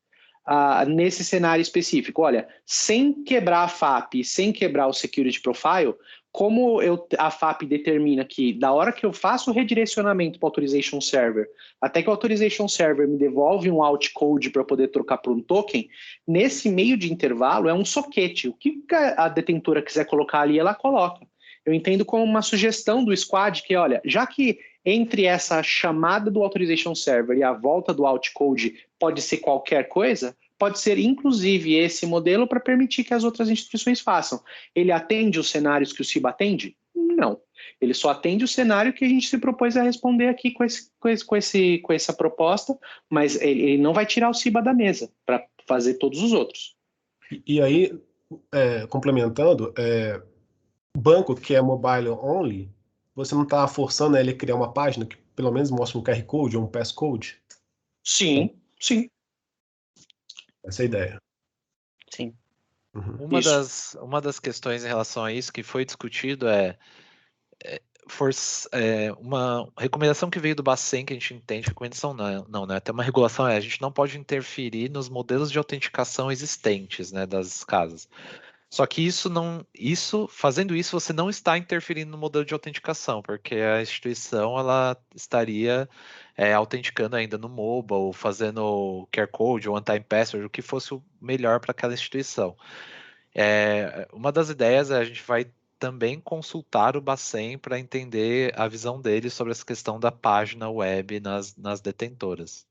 nesse cenário específico? Olha, sem quebrar a FAP, sem quebrar o Security Profile, como a FAP determina que da hora que eu faço o redirecionamento para o Authorization Server, até que o Authorization Server me devolve um outcode para poder trocar por um token, nesse meio de intervalo é um soquete. O que a detentora quiser colocar ali, ela coloca. Eu entendo como uma sugestão do Squad que, olha, já que entre essa chamada do Authorization Server e a volta do outcode pode ser qualquer coisa, pode ser inclusive esse modelo para permitir que as outras instituições façam. Ele atende os cenários que o Ciba atende? Não. Ele só atende o cenário que a gente se propôs a responder aqui com essa proposta, mas ele não vai tirar o Ciba da mesa para fazer todos os outros. E aí, complementando, banco que é mobile only, você não está forçando ele a criar uma página que pelo menos mostre um QR Code ou um passcode? Sim. Essa é a ideia. Sim. Uhum. Uma das questões em relação a isso que foi discutido uma recomendação que veio do Bacen, que a gente entende, recomendação não, né? Até uma regulação a gente não pode interferir nos modelos de autenticação existentes, né, das casas. Só que fazendo isso, você não está interferindo no modelo de autenticação, porque a instituição ela estaria autenticando ainda no mobile, fazendo QR Code ou one-time password, o que fosse o melhor para aquela instituição. Uma das ideias a gente vai também consultar o Bacen para entender a visão dele sobre essa questão da página web nas detentoras.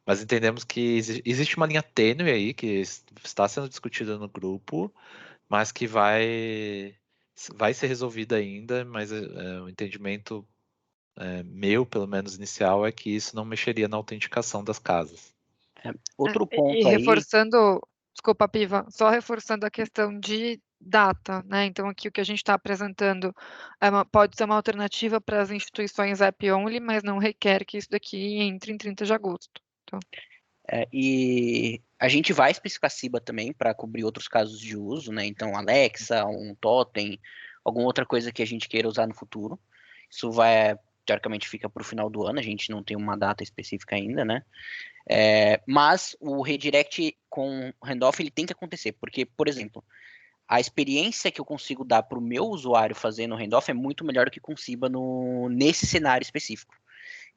Mas entendemos que existe uma linha tênue aí que está sendo discutida no grupo, mas que vai ser resolvida ainda, mas o entendimento meu, pelo menos inicial, é que isso não mexeria na autenticação das casas. Outro ponto e aí... reforçando, desculpa, Piva, só reforçando a questão de data, né? Então aqui o que a gente está apresentando pode ser uma alternativa para as instituições app-only, mas não requer que isso daqui entre em 30 de agosto. Então. E a gente vai especificar Ciba também para cobrir outros casos de uso, né? Então, Alexa, um totem, alguma outra coisa que a gente queira usar no futuro. Isso teoricamente, fica para o final do ano, a gente não tem uma data específica ainda, né? Mas o redirect com handoff ele tem que acontecer, porque, por exemplo, a experiência que eu consigo dar para o meu usuário fazendo o handoff é muito melhor do que com Ciba nesse cenário específico.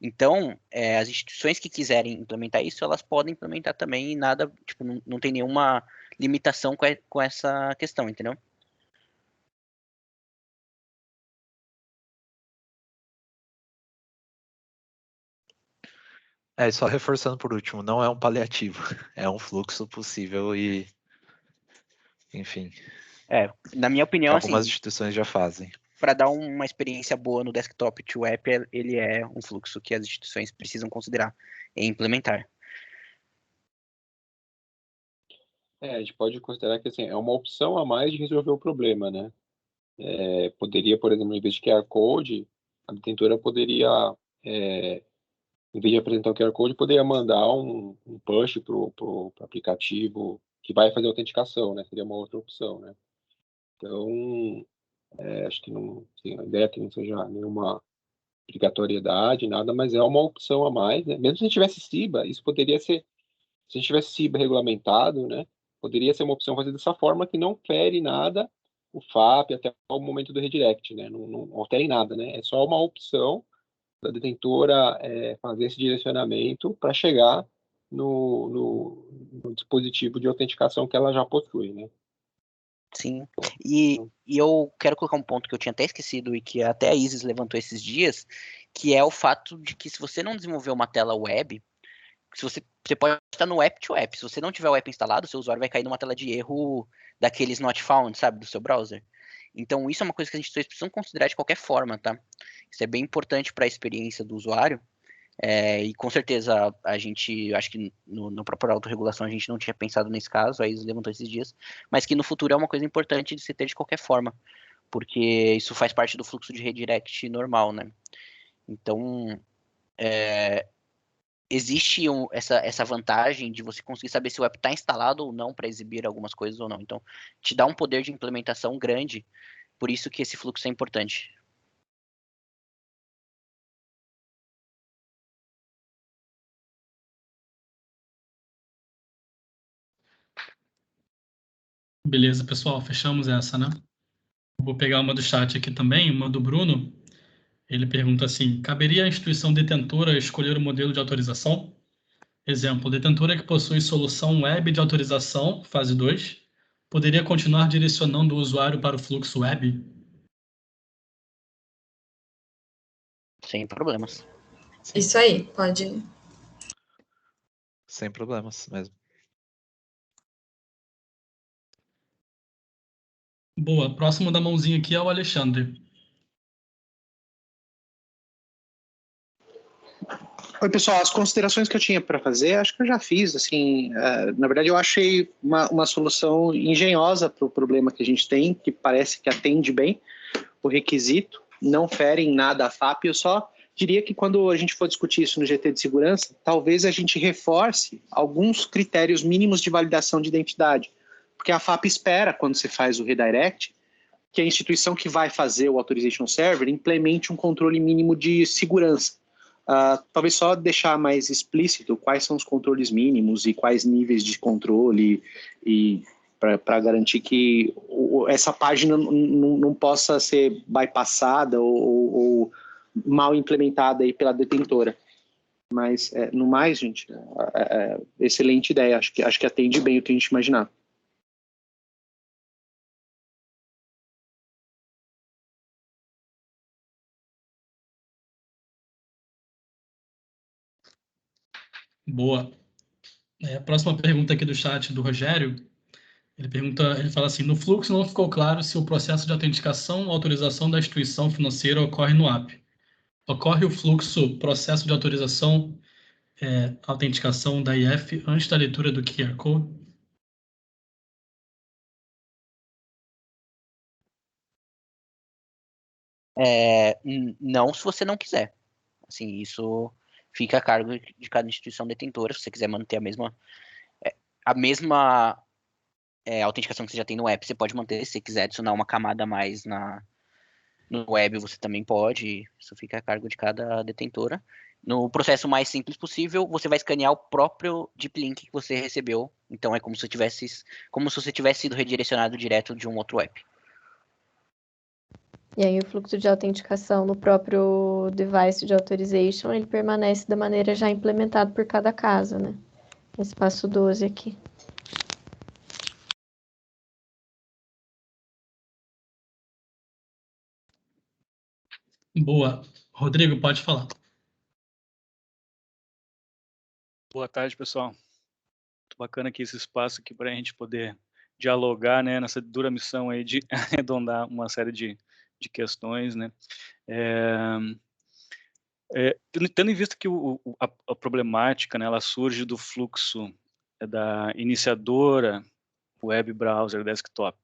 Então, as instituições que quiserem implementar isso, elas podem implementar também e nada, tipo, não tem nenhuma limitação com essa questão, entendeu? Só reforçando por último, não é um paliativo, é um fluxo possível e, enfim. Na minha opinião, algumas instituições já fazem. Para dar uma experiência boa no desktop to app, ele é um fluxo que as instituições precisam considerar e implementar. A gente pode considerar que assim, é uma opção a mais de resolver o problema, né? Poderia, por exemplo, em vez de QR Code, a detentora poderia, em vez de apresentar o QR Code, poderia mandar um push para o aplicativo que vai fazer a autenticação, né? Seria uma outra opção, né? Então, acho que não, assim, a ideia é que não seja nenhuma obrigatoriedade, nada, mas é uma opção a mais, né? Mesmo se a gente tivesse Ciba, isso poderia ser, se a gente tivesse Ciba regulamentado, né? Poderia ser uma opção fazer dessa forma que não fere nada o FAP até o momento do redirect, né? Não altere nada, né? É só uma opção da detentora fazer esse direcionamento para chegar no dispositivo de autenticação que ela já possui, né? Sim, e eu quero colocar um ponto que eu tinha até esquecido e que até a Isis levantou esses dias, que é o fato de que se você não desenvolver uma tela web, você pode estar no app to app, se você não tiver o app instalado, seu usuário vai cair numa tela de erro daqueles not found, sabe, do seu browser. Então isso é uma coisa que a gente precisa considerar de qualquer forma, tá? Isso é bem importante para a experiência do usuário. E com certeza a gente, acho que no próprio autorregulação a gente não tinha pensado nesse caso, aí levantou esses dias, mas que no futuro é uma coisa importante de se ter de qualquer forma, porque isso faz parte do fluxo de redirect normal, né? Então, existe essa vantagem de você conseguir saber se o app está instalado ou não para exibir algumas coisas ou não. Então, te dá um poder de implementação grande, por isso que esse fluxo é importante. Beleza, pessoal, fechamos essa, né? Vou pegar uma do chat aqui também, uma do Bruno. Ele pergunta assim: caberia à instituição detentora escolher o modelo de autorização? Exemplo, detentora que possui solução web de autorização, fase 2, poderia continuar direcionando o usuário para o fluxo web? Sem problemas. Sim. Isso aí, pode. Sem problemas mesmo. Boa, próximo da mãozinha aqui é o Alexandre. Oi, pessoal, as considerações que eu tinha para fazer, acho que eu já fiz, assim, na verdade eu achei uma solução engenhosa para o problema que a gente tem, que parece que atende bem o requisito, não fere em nada a FAP, eu só diria que quando a gente for discutir isso no GT de segurança, talvez a gente reforce alguns critérios mínimos de validação de identidade, porque a FAP espera, quando você faz o redirect, que a instituição que vai fazer o Authorization Server implemente um controle mínimo de segurança. Talvez só deixar mais explícito quais são os controles mínimos e quais níveis de controle e para garantir que essa página não possa ser bypassada ou mal implementada aí pela detentora. Mas, no mais, gente, excelente ideia. Acho que atende bem o que a gente imaginava. Boa. A próxima pergunta aqui do chat do Rogério. Ele fala assim: no fluxo não ficou claro se o processo de autenticação ou autorização da instituição financeira ocorre no app. Ocorre o fluxo, processo de autorização, autenticação da IF antes da leitura do QR Code? Não, se você não quiser. Assim, isso fica a cargo de cada instituição detentora. Se você quiser manter a mesma autenticação que você já tem no app, você pode manter. Se você quiser adicionar uma camada a mais no web, você também pode. Isso fica a cargo de cada detentora. No processo mais simples possível, você vai escanear o próprio deep link que você recebeu. Então é como se você tivesse sido redirecionado direto de um outro app. E aí o fluxo de autenticação no próprio device de authorization, ele permanece da maneira já implementada por cada caso, né? Esse passo 12 aqui. Boa. Rodrigo, pode falar. Boa tarde, pessoal. Muito bacana aqui esse espaço aqui para a gente poder dialogar, né, nessa dura missão aí de arredondar uma série de questões, né. Tendo em vista que a problemática, né, ela surge do fluxo da iniciadora web browser desktop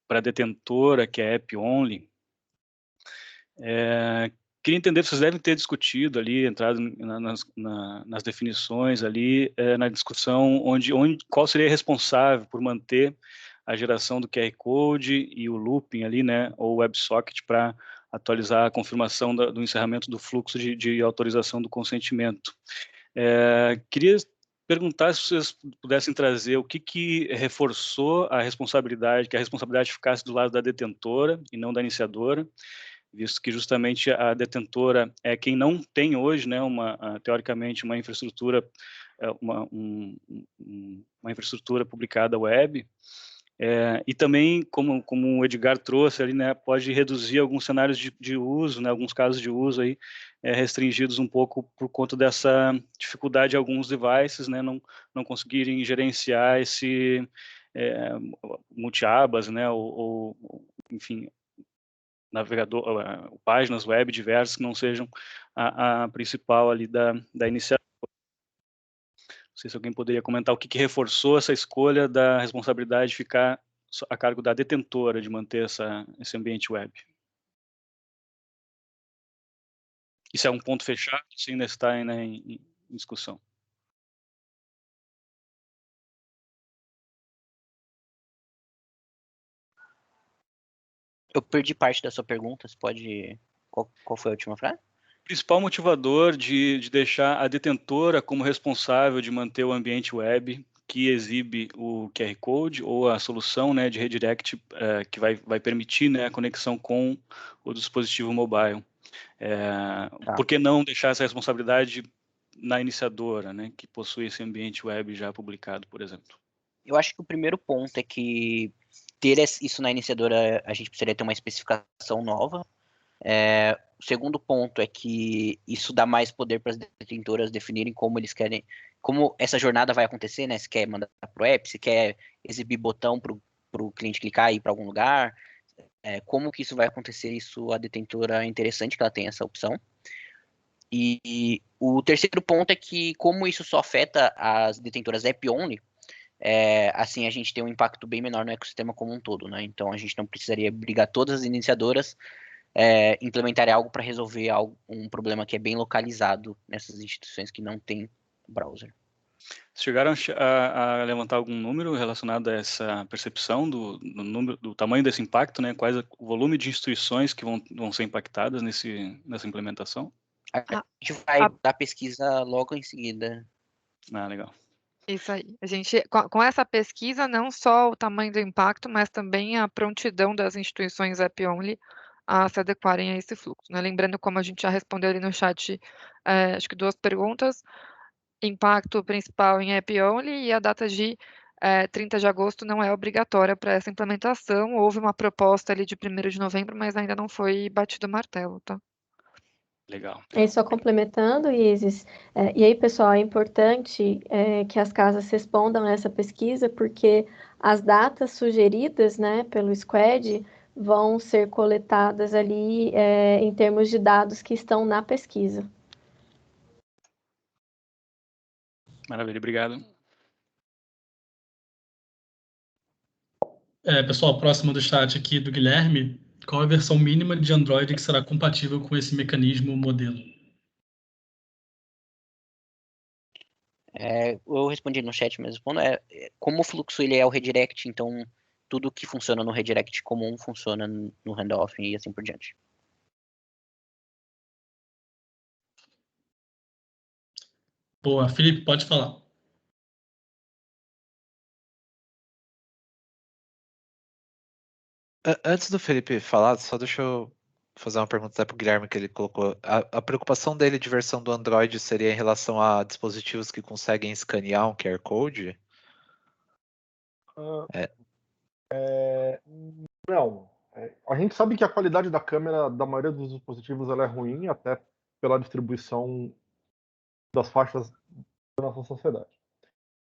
para a detentora, que é app only, queria entender, vocês devem ter discutido ali, entrado nas definições ali, na discussão qual seria responsável por manter a geração do QR Code e o looping ali, né, ou WebSocket para atualizar a confirmação do encerramento do fluxo de autorização do consentimento. Queria perguntar se vocês pudessem trazer o que reforçou a responsabilidade, que a responsabilidade ficasse do lado da detentora e não da iniciadora, visto que justamente a detentora é quem não tem hoje, né, teoricamente, uma infraestrutura, uma infraestrutura publicada web, e também, como o Edgar trouxe ali, né, pode reduzir alguns cenários de uso, né, alguns casos de uso aí, restringidos um pouco por conta dessa dificuldade de alguns devices, né, não conseguirem gerenciar esse multiabas, né, ou enfim, navegador, páginas web diversas que não sejam a principal ali da iniciativa. Não sei se alguém poderia comentar o que reforçou essa escolha da responsabilidade ficar a cargo da detentora de manter esse ambiente web. Isso é um ponto fechado, se ainda está em discussão. Eu perdi parte da sua pergunta, você pode... Qual foi a última frase? O principal motivador de deixar a detentora como responsável de manter o ambiente web que exibe o QR Code ou a solução, né, de redirect que vai permitir, né, a conexão com o dispositivo mobile. Por que não deixar essa responsabilidade na iniciadora, né, que possui esse ambiente web já publicado, por exemplo? Eu acho que o primeiro ponto é que ter isso na iniciadora, a gente precisaria ter uma especificação nova. O segundo ponto é que isso dá mais poder para as detentoras definirem como eles querem, como essa jornada vai acontecer, né? Se quer mandar para o app, se quer exibir botão para o cliente clicar e ir para algum lugar, como que isso vai acontecer, isso a detentora é interessante que ela tenha essa opção. E o terceiro ponto é que como isso só afeta as detentoras app-only, assim a gente tem um impacto bem menor no ecossistema como um todo, né? Então a gente não precisaria obrigar todas as iniciadoras implementarem algo para resolver um problema que é bem localizado nessas instituições que não têm browser. Chegaram a levantar algum número relacionado a essa percepção do tamanho desse impacto, né? Quais o volume de instituições que vão ser impactadas nessa implementação? A gente vai dar pesquisa logo em seguida. Legal. Isso aí. A gente, com essa pesquisa, não só o tamanho do impacto, mas também a prontidão das instituições app-only a se adequarem a esse fluxo, né? Lembrando, como a gente já respondeu ali no chat, acho que 2 perguntas, impacto principal em app-only e a data de 30 de agosto não é obrigatória para essa implementação. Houve uma proposta ali de 1º de novembro, mas ainda não foi batido o martelo, tá? Legal. E só complementando, Isis, e aí, pessoal, é importante que as casas respondam a essa pesquisa, porque as datas sugeridas, né, pelo Squad vão ser coletadas ali em termos de dados que estão na pesquisa. Maravilha, obrigado. Pessoal, próximo do chat aqui do Guilherme, qual a versão mínima de Android que será compatível com esse mecanismo modelo? Eu respondi no chat, mas respondo, como o fluxo ele é o redirect, então tudo que funciona no redirect comum funciona no handoff e assim por diante. Boa, Felipe, pode falar. Antes do Felipe falar, só deixa eu fazer uma pergunta para o Guilherme que ele colocou. A preocupação dele de versão do Android seria em relação a dispositivos que conseguem escanear um QR Code? Não. A gente sabe que a qualidade da câmera da maioria dos dispositivos ela é ruim, até pela distribuição das faixas da nossa sociedade.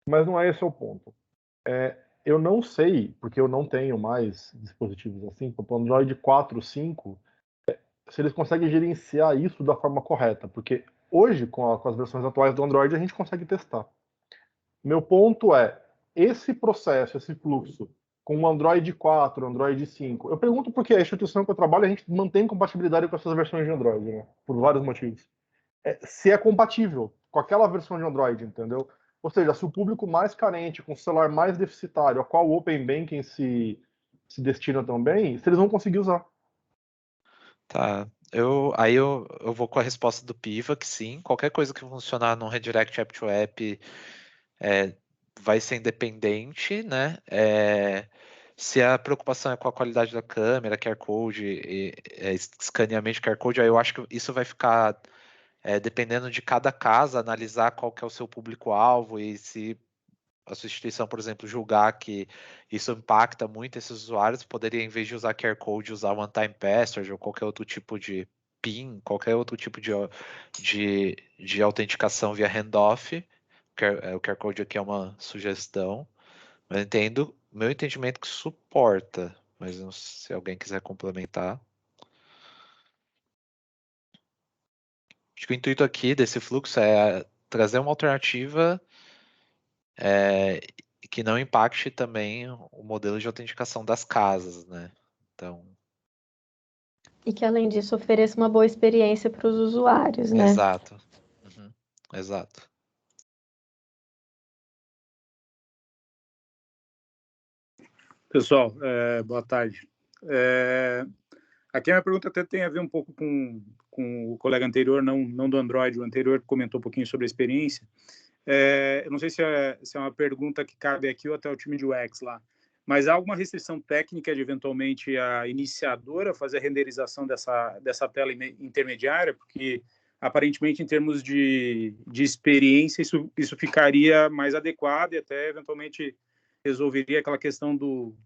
Mas não é esse o ponto. Eu não sei, porque eu não tenho mais dispositivos assim, para o Android 4, 5, se eles conseguem gerenciar isso da forma correta, porque hoje, com as versões atuais do Android, a gente consegue testar. Meu ponto é, esse processo, esse fluxo, com o Android 4, Android 5, eu pergunto porque a instituição que eu trabalho, a gente mantém compatibilidade com essas versões de Android, né? Por vários motivos. Se é compatível com aquela versão de Android, entendeu? Ou seja, se o público mais carente, com o celular mais deficitário, a qual o Open Banking se destina também, se eles vão conseguir usar. Tá, aí eu vou com a resposta do Piva, que sim, qualquer coisa que funcionar no Redirect App to App vai ser independente, né? Se a preocupação é com a qualidade da câmera, QR Code, escaneamento de QR Code, aí eu acho que isso vai ficar dependendo de cada casa, analisar qual que é o seu público-alvo e se a sua instituição, por exemplo, julgar que isso impacta muito esses usuários, poderia, em vez de usar QR Code, usar One Time Password ou qualquer outro tipo de PIN, qualquer outro tipo de autenticação via handoff. O QR Code aqui é uma sugestão. Eu entendo, meu entendimento que suporta, mas não sei se alguém quiser complementar. Acho que o intuito aqui desse fluxo é trazer uma alternativa que não impacte também o modelo de autenticação das casas, né? Então, E que, além disso, ofereça uma boa experiência para os usuários, né? exato. Uhum, exato. Pessoal, boa tarde. Aqui a minha pergunta até tem a ver um pouco com o colega anterior, não do Android, o anterior que comentou um pouquinho sobre a experiência. Eu não sei se é uma pergunta que cabe aqui ou até o time de UX lá, mas há alguma restrição técnica de, eventualmente, a iniciadora fazer a renderização dessa tela intermediária? Porque, aparentemente, em termos de experiência, isso ficaria mais adequado e até, eventualmente, resolveria aquela questão do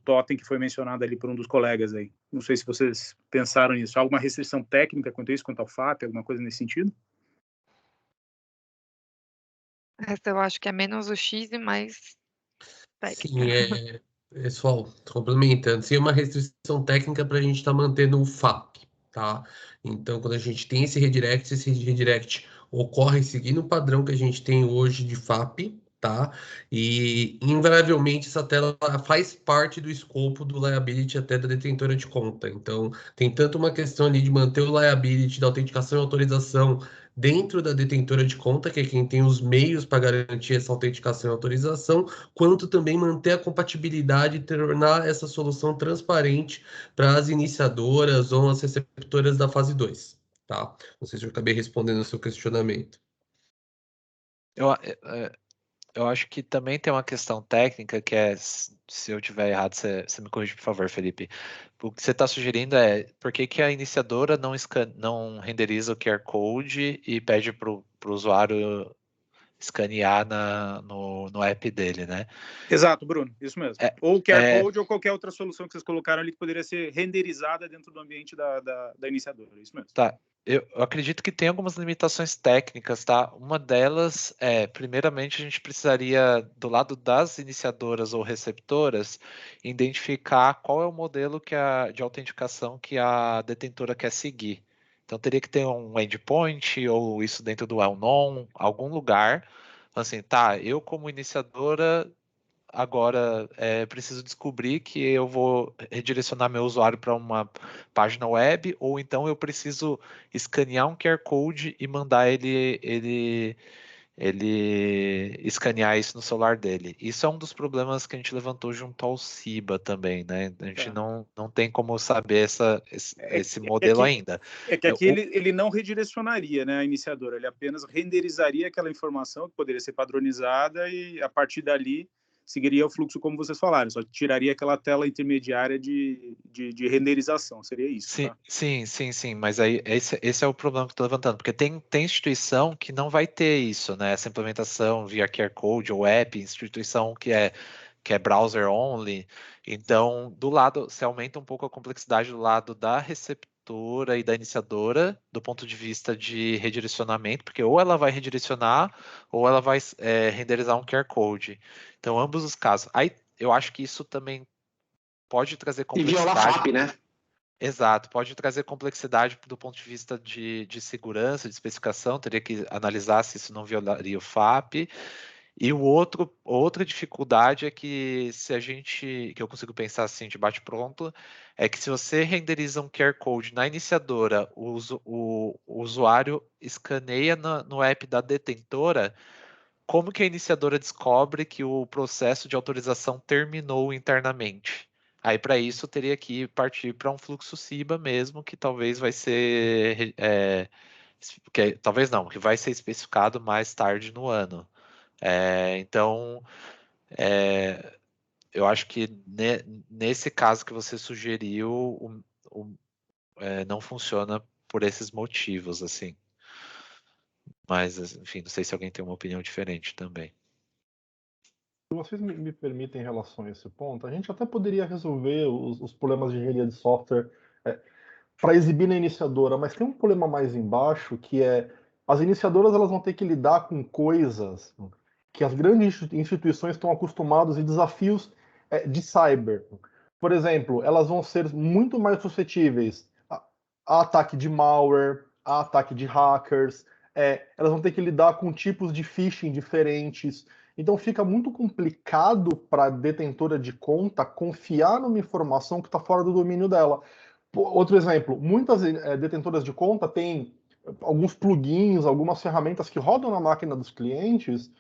totem que foi mencionada ali por um dos colegas aí. Não sei se vocês pensaram nisso. Há alguma restrição técnica quanto a isso, quanto ao FAP, alguma coisa nesse sentido? Essa eu acho que é menos o X e mais Sim, técnica. pessoal, complementando, sim, é uma restrição técnica para a gente estar mantendo o FAP, tá? Então, quando a gente tem esse redirect ocorre seguindo o padrão que a gente tem hoje de FAP, tá? E, invariavelmente, essa tela faz parte do escopo do liability até da detentora de conta. Então, tem tanto uma questão ali de manter o liability da autenticação e autorização dentro da detentora de conta, que é quem tem os meios para garantir essa autenticação e autorização, quanto também manter a compatibilidade e tornar essa solução transparente para as iniciadoras ou as receptoras da fase 2, tá? Não sei se eu acabei respondendo o seu questionamento. Eu acho que também tem uma questão técnica que se eu tiver errado, você me corrige, por favor, Felipe. O que você está sugerindo é por que a iniciadora não renderiza o QR Code e pede para o usuário escanear no app dele, né? Exato, Bruno, isso mesmo. Ou o QR Code ou qualquer outra solução que vocês colocaram ali que poderia ser renderizada dentro do ambiente da iniciadora, isso mesmo. Tá. Eu acredito que tem algumas limitações técnicas, tá? Uma delas primeiramente, a gente precisaria, do lado das iniciadoras ou receptoras, identificar qual é o modelo de autenticação que a detentora quer seguir. Então, teria que ter um endpoint ou isso dentro do well-known, algum lugar. Assim, tá, eu como iniciadora agora preciso descobrir que eu vou redirecionar meu usuário para uma página web, ou então eu preciso escanear um QR Code e mandar ele escanear isso no celular dele. Isso é um dos problemas que a gente levantou junto ao CIBA também, né? A gente não tem como saber esse modelo ainda. É que aqui ele não redirecionaria, né, a iniciadora, ele apenas renderizaria aquela informação que poderia ser padronizada e, a partir dali, seguiria o fluxo como vocês falaram, só tiraria aquela tela intermediária de renderização, seria isso, sim, tá? Sim, mas aí esse é o problema que eu estou levantando, porque tem instituição que não vai ter isso, né? Essa implementação via QR Code ou app, instituição que é browser only. Então, do lado, se aumenta um pouco a complexidade do lado da receptora e da iniciadora, do ponto de vista de redirecionamento, porque ou ela vai redirecionar ou ela vai renderizar um QR Code. Então, ambos os casos. Aí, eu acho que isso também pode trazer complexidade. E viola FAP, né? Exato, pode trazer complexidade do ponto de vista de segurança, de especificação, teria que analisar se isso não violaria o FAP. E outra dificuldade é que que eu consigo pensar assim de bate-pronto, é que se você renderiza um QR Code na iniciadora, o usuário escaneia no app da detentora, como que a iniciadora descobre que o processo de autorização terminou internamente? Aí, para isso, teria que partir para um fluxo CIBA mesmo, que talvez vai ser... talvez não, que vai ser especificado mais tarde no ano. Então, eu acho que nesse caso que você sugeriu, não funciona por esses motivos, assim. Mas, enfim, não sei se alguém tem uma opinião diferente também. Se vocês me permitem em relação a esse ponto, a gente até poderia resolver os problemas de engenharia de software para exibir na iniciadora, mas tem um problema mais embaixo, que é as iniciadoras elas vão ter que lidar com coisas que as grandes instituições estão acostumadas e desafios de cyber. Por exemplo, elas vão ser muito mais suscetíveis a ataque de malware, a ataque de hackers, elas vão ter que lidar com tipos de phishing diferentes. Então fica muito complicado para a detentora de conta confiar numa informação que está fora do domínio dela. Outro exemplo, muitas detentoras de conta têm alguns plugins, algumas ferramentas que rodam na máquina dos clientes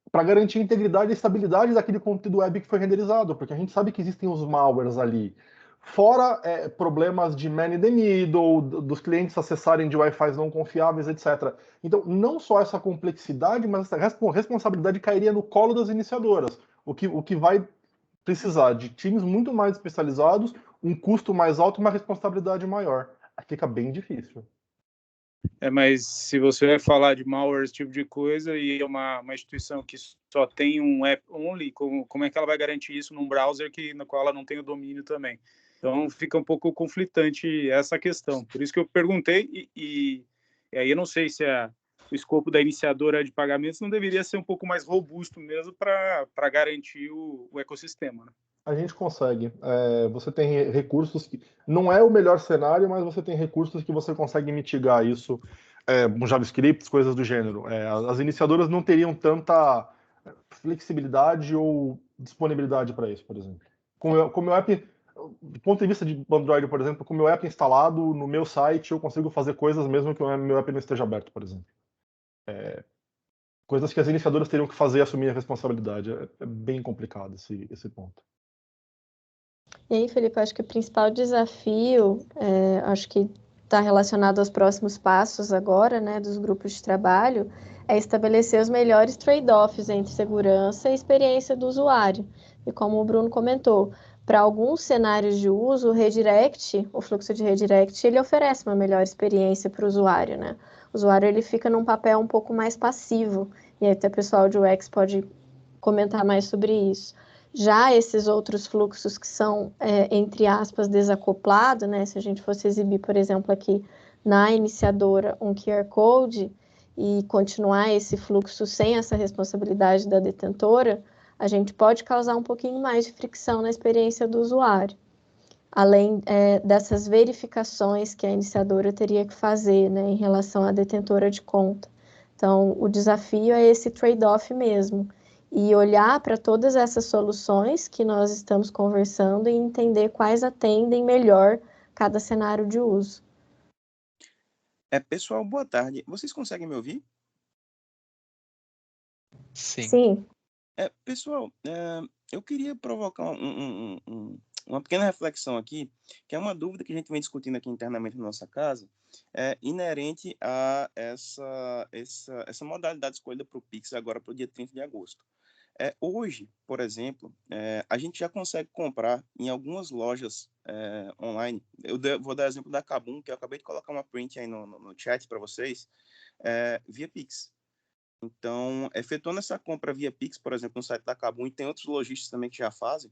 para garantir a integridade e estabilidade daquele conteúdo web que foi renderizado, porque a gente sabe que existem os malwares ali. Fora problemas de man in the middle, dos clientes acessarem de Wi-Fi não confiáveis, etc. Então, não só essa complexidade, mas essa responsabilidade cairia no colo das iniciadoras, o que vai precisar de times muito mais especializados, um custo mais alto e uma responsabilidade maior. Fica bem difícil. Mas se você vai falar de malware, esse tipo de coisa, e é uma instituição que só tem um app only, como é que ela vai garantir isso num browser no qual ela não tem o domínio também? Então fica um pouco conflitante essa questão. Por isso que eu perguntei, e aí eu não sei se o escopo da iniciadora de pagamentos não deveria ser um pouco mais robusto mesmo para garantir o ecossistema, né? A gente consegue. Você tem recursos que... Não é o melhor cenário, mas você tem recursos que você consegue mitigar isso com JavaScript, coisas do gênero. As iniciadoras não teriam tanta flexibilidade ou disponibilidade para isso, por exemplo. Com o meu app, do ponto de vista de Android, por exemplo, com o meu app instalado no meu site, eu consigo fazer coisas mesmo que o meu app não esteja aberto, por exemplo. Coisas que as iniciadoras teriam que fazer e assumir a responsabilidade. É bem complicado esse ponto. E aí, Felipe, acho que o principal desafio, acho que está relacionado aos próximos passos agora, né, dos grupos de trabalho, é estabelecer os melhores trade-offs entre segurança e experiência do usuário. E como o Bruno comentou, para alguns cenários de uso, o fluxo de redirect, ele oferece uma melhor experiência para o usuário, né? O usuário ele fica num papel um pouco mais passivo, e aí até o pessoal de UX pode comentar mais sobre isso. Já esses outros fluxos que são, entre aspas, desacoplados, né? Se a gente fosse exibir, por exemplo, aqui na iniciadora um QR Code e continuar esse fluxo sem essa responsabilidade da detentora, a gente pode causar um pouquinho mais de fricção na experiência do usuário. Além dessas verificações que a iniciadora teria que fazer, né, em relação à detentora de conta. Então, o desafio é esse trade-off mesmo. E olhar para todas essas soluções que nós estamos conversando e entender quais atendem melhor cada cenário de uso. Pessoal, boa tarde. Vocês conseguem me ouvir? Sim. Pessoal, eu queria provocar uma pequena reflexão aqui, que é uma dúvida que a gente vem discutindo aqui internamente na nossa casa, inerente a essa modalidade escolhida para o Pix agora para o dia 30 de agosto. Hoje, por exemplo, a gente já consegue comprar em algumas lojas online. Vou dar exemplo da Kabum, que eu acabei de colocar uma print aí no chat para vocês, via Pix. Então, efetuando essa compra via Pix, por exemplo, no site da Kabum, e tem outros lojistas também que já fazem,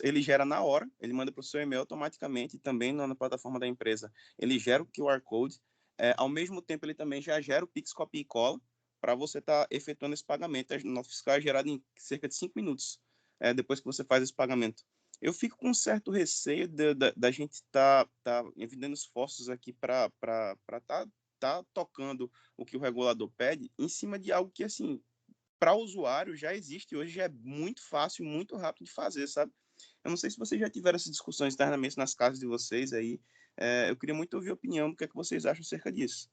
ele gera na hora, ele manda para o seu e-mail automaticamente, e também na plataforma da empresa, ele gera o QR Code, ao mesmo tempo ele também já gera o Pix copia e cola, para você estar efetuando esse pagamento. A nota fiscal é gerada em cerca de 5 minutos, depois que você faz esse pagamento. Eu fico com um certo receio da gente estar envidando esforços aqui para tá tocando o que o regulador pede em cima de algo que, assim, para o usuário já existe hoje, já é muito fácil, muito rápido de fazer, sabe? Eu não sei se vocês já tiveram essas discussões internamente nas casas de vocês aí. Eu queria muito ouvir a opinião do que é que vocês acham acerca disso.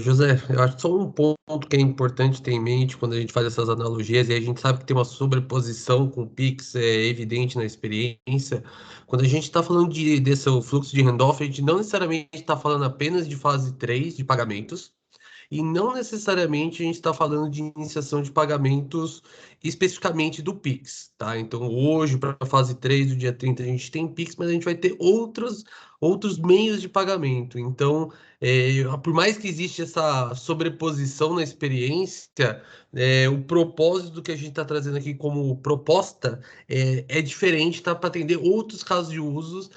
José, eu acho que só um ponto que é importante ter em mente quando a gente faz essas analogias, e a gente sabe que tem uma sobreposição com o Pix, é evidente na experiência. Quando a gente está falando desse fluxo de handoff, a gente não necessariamente está falando apenas de fase 3 de pagamentos, e não necessariamente a gente está falando de iniciação de pagamentos especificamente do Pix, tá? Então, hoje, para a fase 3 do dia 30 a gente tem Pix, mas a gente vai ter outros meios de pagamento. Então, por mais que exista essa sobreposição na experiência, o propósito do que a gente está trazendo aqui como proposta é diferente, tá? Para atender outros casos de usos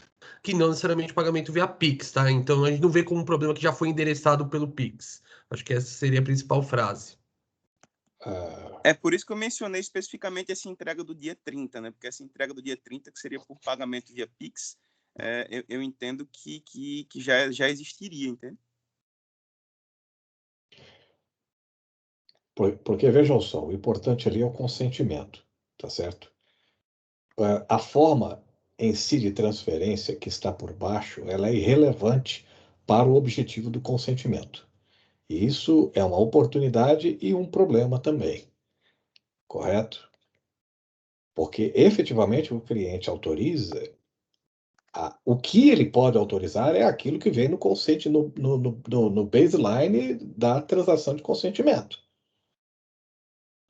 que não necessariamente pagamento via Pix, tá? Então, a gente não vê como um problema que já foi endereçado pelo Pix. Acho que essa seria a principal frase. É por isso que eu mencionei especificamente essa entrega do dia 30, né? Porque essa entrega do dia 30, que seria por pagamento via Pix, eu entendo que já existiria, entende? Porque, vejam só, o importante ali é o consentimento, tá certo? A forma em si de transferência que está por baixo, ela é irrelevante para o objetivo do consentimento. E isso é uma oportunidade e um problema também, correto? Porque efetivamente o cliente autoriza, o que ele pode autorizar é aquilo que vem no consent, no baseline da transação de consentimento.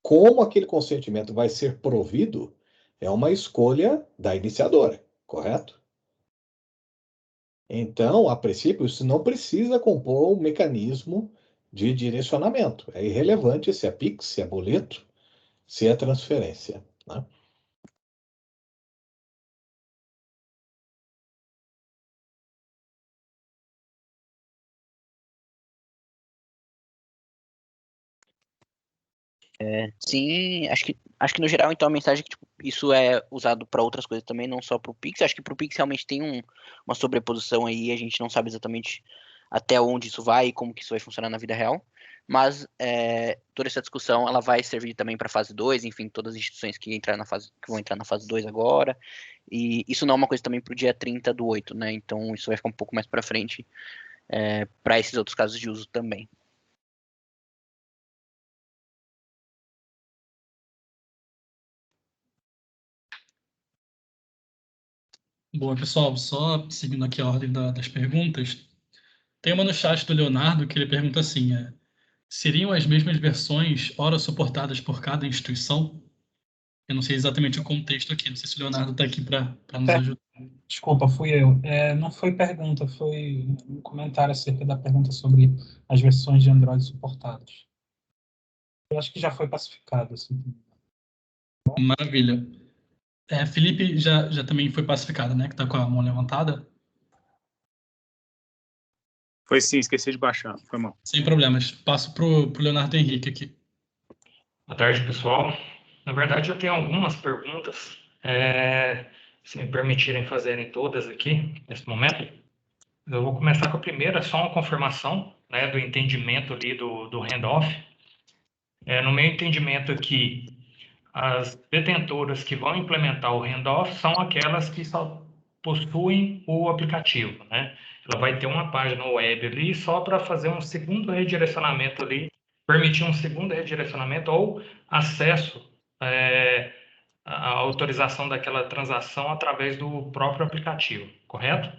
Como aquele consentimento vai ser provido é uma escolha da iniciadora, correto? Então, a princípio, isso não precisa compor um mecanismo de direcionamento. É irrelevante se é Pix, se é boleto, se é transferência, né? Sim, acho que no geral, então, a mensagem é que tipo, isso é usado para outras coisas também, não só para o Pix. Acho que para o Pix realmente tem uma sobreposição aí, a gente não sabe exatamente até onde isso vai e como que isso vai funcionar na vida real. Mas toda essa discussão ela vai servir também para a fase 2, enfim, todas as instituições que vão entrar na fase 2 agora. E isso não é uma coisa também para o dia 30/8, né? Então isso vai ficar um pouco mais para frente para esses outros casos de uso também. Boa, pessoal, só seguindo aqui a ordem das perguntas, tem uma no chat do Leonardo que ele pergunta assim, seriam as mesmas versões ora suportadas por cada instituição? Eu não sei exatamente o contexto aqui, não sei se o Leonardo está aqui para nos ajudar. Desculpa, fui eu. Não foi pergunta, foi um comentário acerca da pergunta sobre as versões de Android suportadas. Eu acho que já foi pacificado. Assim. Maravilha. Felipe já também foi pacificado, né? Que está com a mão levantada. Foi sim, esqueci de baixar. Foi mal. Sem problemas. Passo para o Leonardo Henrique aqui. Boa tarde, pessoal. Na verdade, eu tenho algumas perguntas. Se me permitirem fazerem todas aqui, nesse momento. Eu vou começar com a primeira, só uma confirmação, né, do entendimento ali do handoff. No meu entendimento aqui, as detentoras que vão implementar o handoff são aquelas que só possuem o aplicativo, né? Ela vai ter uma página web ali só para fazer um segundo redirecionamento ali, permitir um segundo redirecionamento ou acesso à autorização daquela transação através do próprio aplicativo, correto?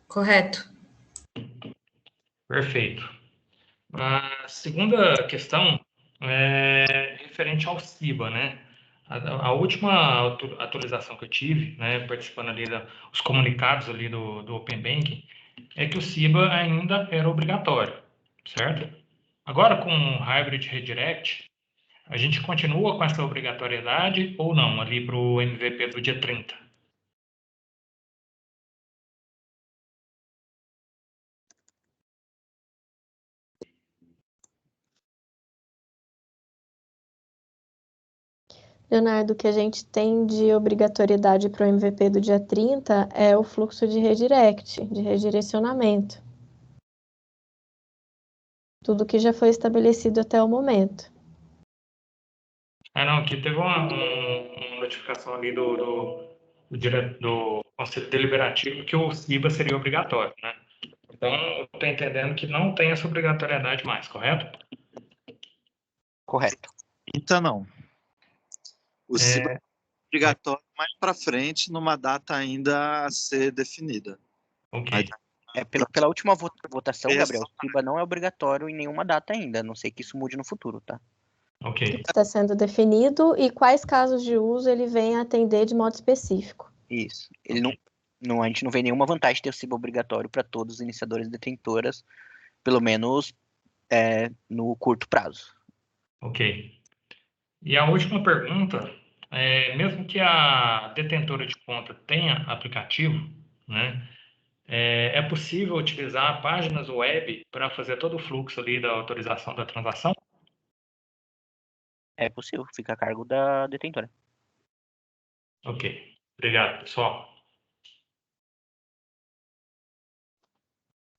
Correto. Perfeito. A segunda questão é referente ao CIBA, né? A última atualização que eu tive, né, participando ali dos comunicados ali do Open Banking, é que o CIBA ainda era obrigatório, certo? Agora, com o Hybrid Redirect, a gente continua com essa obrigatoriedade ou não, ali para o MVP do dia 30? Leonardo, o que a gente tem de obrigatoriedade para o MVP do dia 30 é o fluxo de redirect, de redirecionamento. Tudo que já foi estabelecido até o momento. Não, aqui teve uma notificação ali do Conselho Deliberativo que o CIBA seria obrigatório, né? Então, eu estou entendendo que não tem essa obrigatoriedade mais, correto? Correto. Então, não. O CIBA é obrigatório mais para frente, numa data ainda a ser definida. Ok. Pela última votação, Gabriel, o CIBA não é obrigatório em nenhuma data ainda, a não ser que isso mude no futuro, tá? Ok. Está sendo definido e quais casos de uso ele vem a atender de modo específico. Isso. Ele a gente não vê nenhuma vantagem de ter o CIBA obrigatório para todos os iniciadores e detentoras, pelo menos no curto prazo. Ok. E a última pergunta, mesmo que a detentora de conta tenha aplicativo, né, é possível utilizar páginas web para fazer todo o fluxo ali da autorização da transação? É possível, fica a cargo da detentora. Ok. Obrigado, pessoal.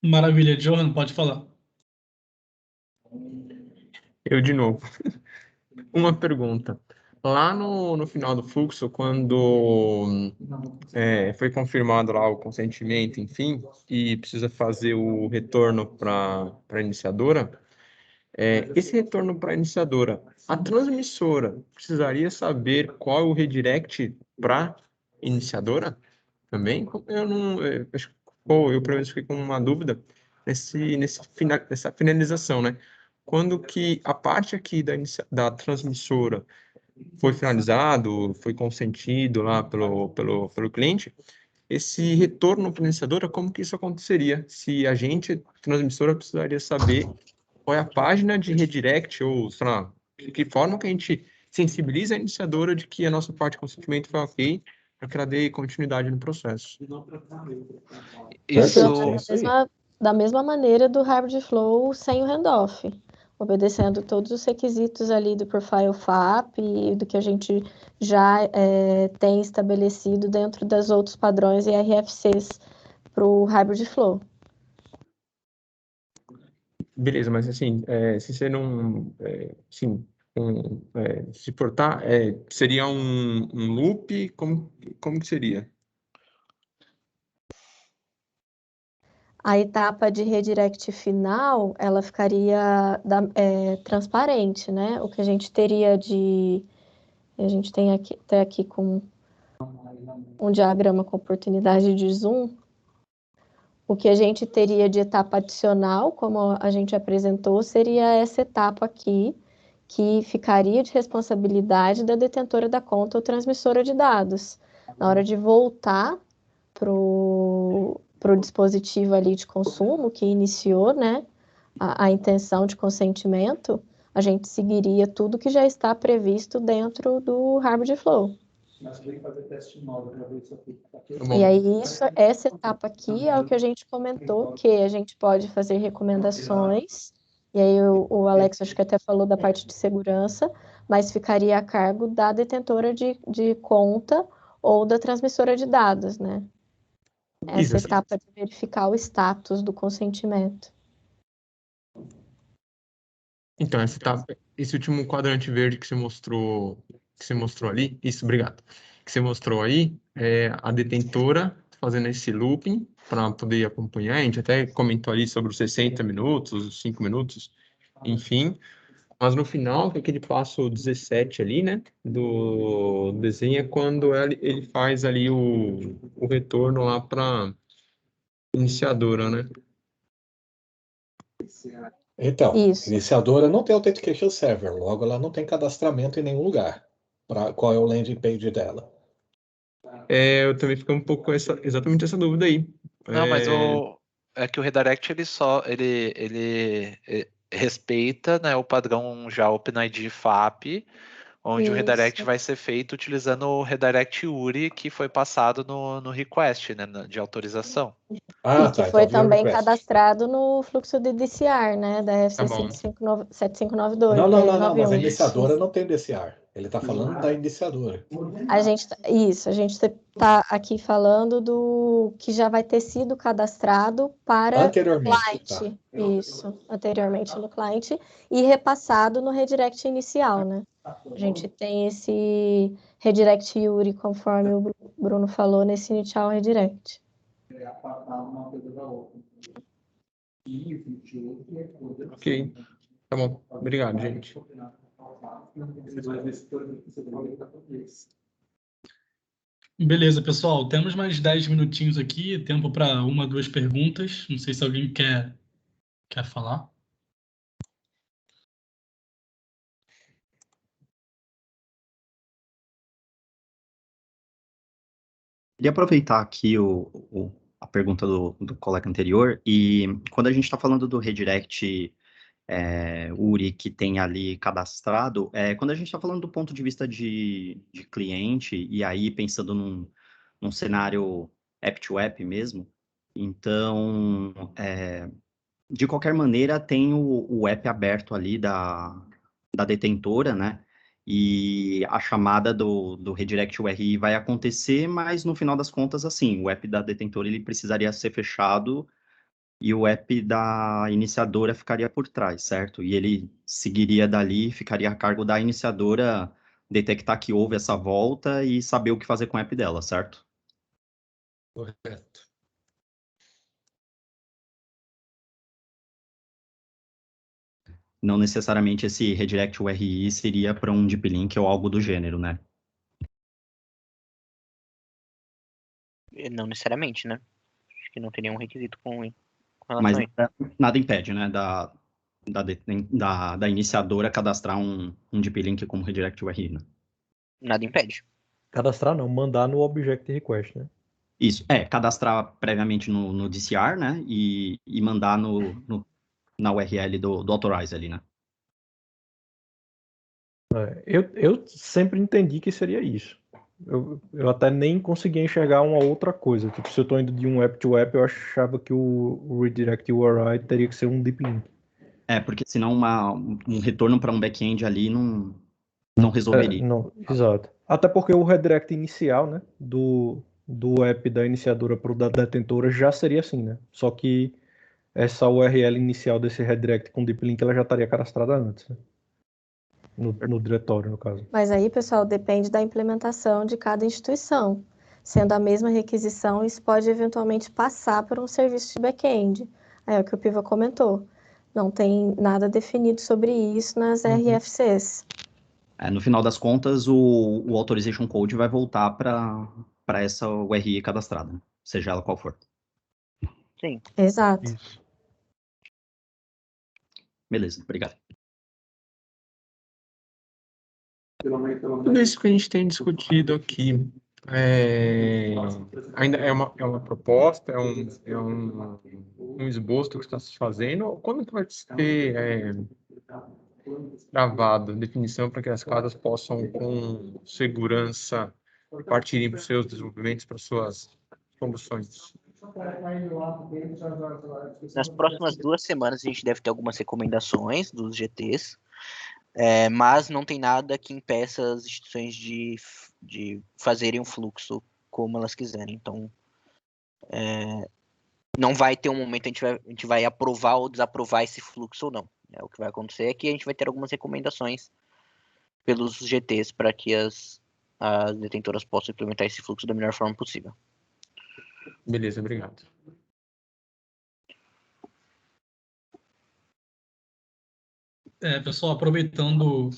Maravilha, Johan, pode falar. Eu de novo. Uma pergunta. Lá no final do fluxo, quando foi confirmado lá o consentimento, enfim, e precisa fazer o retorno para a iniciadora, esse retorno para a iniciadora, a transmissora precisaria saber qual é o redirect para iniciadora também? Eu não, acho que eu pelo menos fiquei com uma dúvida nessa finalização, né? Quando que a parte aqui da transmissora foi finalizado, foi consentido lá pelo cliente, esse retorno para a iniciadora, como que isso aconteceria? Se a gente, transmissora, precisaria saber qual é a página de redirect, ou, sei lá, de que forma que a gente sensibiliza a iniciadora de que a nossa parte de consentimento foi ok, para que ela dê continuidade no processo. Da mesma maneira do hybrid flow sem o handoff, obedecendo todos os requisitos ali do profile FAP e do que a gente já tem estabelecido dentro dos outros padrões e RFCs para o hybrid flow. Beleza, mas assim, se você não, se portar, seria um loop, como que seria? A etapa de redirect final, ela ficaria transparente, né? O que a gente teria a gente tem aqui com um diagrama com oportunidade de zoom, o que a gente teria de etapa adicional, como a gente apresentou, seria essa etapa aqui, que ficaria de responsabilidade da detentora da conta ou transmissora de dados. Na hora de voltar para o dispositivo ali de consumo, que iniciou, né, a intenção de consentimento, a gente seguiria tudo que já está previsto dentro do hybrid flow. E aí, essa etapa aqui é o que a gente comentou, que a gente pode fazer recomendações, e aí o Alex acho que até falou da parte de segurança, mas ficaria a cargo da detentora de conta ou da transmissora de dados, né? Essa etapa de verificar o status do consentimento. Então, essa etapa, esse último quadrante verde que você mostrou ali, isso, obrigado, que você mostrou aí, a detentora fazendo esse looping para poder acompanhar, a gente até comentou ali sobre os 60 minutos, os 5 minutos, enfim, mas no final, aquele passo 17 ali, né, do desenho é quando ele faz ali o retorno lá para iniciadora, né? Então, iniciadora não tem Authentication Server, logo ela não tem cadastramento em nenhum lugar. Qual é o landing page dela? Eu também fico um pouco com exatamente essa dúvida aí. Não, mas é que o redirect ele respeita, né, o padrão já OpenID FAP, onde o redirect vai ser feito utilizando o redirect URI que foi passado no request, né, de autorização. E que foi também cadastrado no fluxo de DCR, né, da RFC 7592. Não, mas a iniciadora não tem DCR. Ele está falando da iniciadora. A gente está aqui falando do que já vai ter sido cadastrado para anteriormente, cliente. Tá. Isso, anteriormente no cliente e repassado no redirect inicial, né? A gente tem esse redirect URI conforme o Bruno falou nesse initial redirect. Ok, tá bom. Obrigado, gente. Beleza, pessoal. Temos mais 10 minutinhos aqui, tempo para uma, duas perguntas. Não sei se alguém quer falar. Queria aproveitar aqui a pergunta do colega anterior, e quando a gente está falando do redirect URI que tem ali cadastrado, quando a gente está falando do ponto de vista de cliente, e aí pensando num cenário app-to-app mesmo, então, de qualquer maneira, tem o app aberto ali da detentora, né? E a chamada do redirect URI vai acontecer, mas no final das contas, assim, o app da detentora ele precisaria ser fechado e o app da iniciadora ficaria por trás, certo? E ele seguiria dali, ficaria a cargo da iniciadora detectar que houve essa volta e saber o que fazer com o app dela, certo? Correto. Não necessariamente esse redirect URI seria para um deep link ou algo do gênero, né? Não necessariamente, né? Acho que não tem nenhum requisito com relação Mas a isso. nada impede, né, da iniciadora cadastrar um deep link como redirect URI, né? Nada impede. Cadastrar não, mandar no object request, né? Isso, cadastrar previamente no DCR, né, e mandar na URL do Authorize ali, né? Eu sempre entendi que seria isso. Eu até nem conseguia enxergar uma outra coisa. Tipo, se eu estou indo de um app to app, eu achava que o redirect URI teria que ser um deep link. Porque senão um retorno para um back-end ali não resolveria. Não, exato. Até porque o redirect inicial, né, do app da iniciadora para o da detentora já seria assim, né? Só que essa URL inicial desse redirect com deep link ela já estaria cadastrada antes, né? No diretório, no caso. Mas aí, pessoal, depende da implementação de cada instituição. Sendo a mesma requisição, isso pode eventualmente passar por um serviço de back-end. É o que o Piva comentou. Não tem nada definido sobre isso nas RFCs. No final das contas, o Authorization Code vai voltar para essa URI cadastrada, né? Seja ela qual for. Sim. Exato. Isso. Beleza, obrigado. Tudo isso que a gente tem discutido aqui ainda é uma proposta, é um esboço que está se fazendo. Quando que vai ser travado, definição para que as casas possam, com segurança, partirem para os seus desenvolvimentos, para suas soluções? Nas próximas 2 semanas a gente deve ter algumas recomendações dos GTs, mas não tem nada que impeça as instituições de fazerem um fluxo como elas quiserem. Então, não vai ter um momento que a gente vai aprovar ou desaprovar esse fluxo ou não. O que vai acontecer é que a gente vai ter algumas recomendações pelos GTs para que as detentoras possam implementar esse fluxo da melhor forma possível. Beleza, obrigado. Pessoal, aproveitando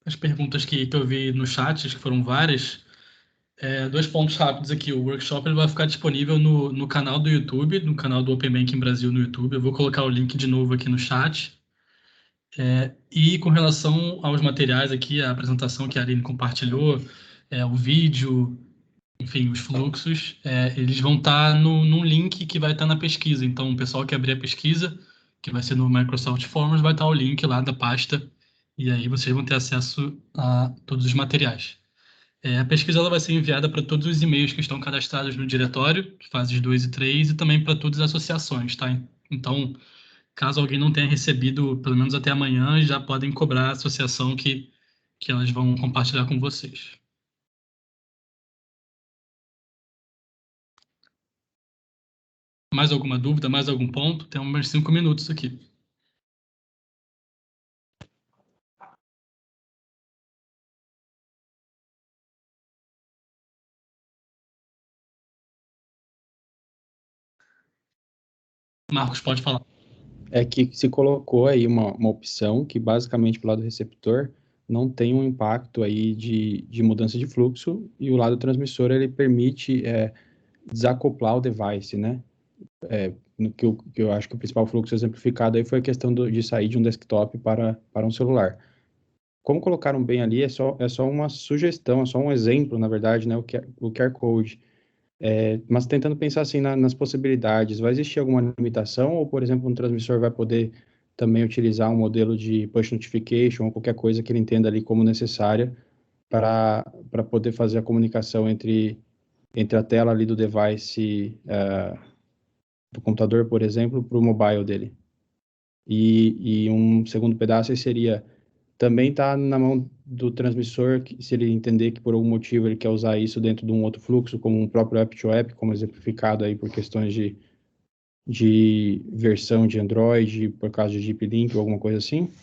as perguntas que eu vi no chat, que foram várias, 2 pontos rápidos aqui. O workshop ele vai ficar disponível no canal do YouTube, no canal do Open Banking Brasil no YouTube. Eu vou colocar o link de novo aqui no chat. E com relação aos materiais aqui, a apresentação que a Aline compartilhou, o vídeo, enfim, os fluxos, eles vão estar num link que vai estar na pesquisa. Então, o pessoal que abrir a pesquisa, que vai ser no Microsoft Forms, vai estar o link lá da pasta, e aí vocês vão ter acesso a todos os materiais. A pesquisa ela vai ser enviada para todos os e-mails que estão cadastrados no diretório, fases 2 e 3, e também para todas as associações, tá? Então, caso alguém não tenha recebido, pelo menos até amanhã, já podem cobrar a associação que elas vão compartilhar com vocês. Mais alguma dúvida, mais algum ponto? Temos mais 5 minutos aqui. Marcos, pode falar. É que se colocou aí uma opção que basicamente pro lado receptor não tem um impacto aí de mudança de fluxo, e o lado transmissor ele permite desacoplar o device, né? Que eu acho que o principal fluxo exemplificado aí foi a questão de sair de um desktop para um celular. Como colocaram bem ali, é só uma sugestão, é só um exemplo, na verdade, né? O QR Code. Mas tentando pensar assim nas possibilidades, vai existir alguma limitação, ou, por exemplo, um transmissor vai poder também utilizar um modelo de push notification ou qualquer coisa que ele entenda ali como necessária para poder fazer a comunicação entre a tela ali do device, do computador, por exemplo, para o mobile dele. E um segundo pedaço seria também tá na mão do transmissor, se ele entender que por algum motivo ele quer usar isso dentro de um outro fluxo, como um próprio app-to-app, como exemplificado aí por questões de versão de Android, por causa de Deep Link ou alguma coisa assim.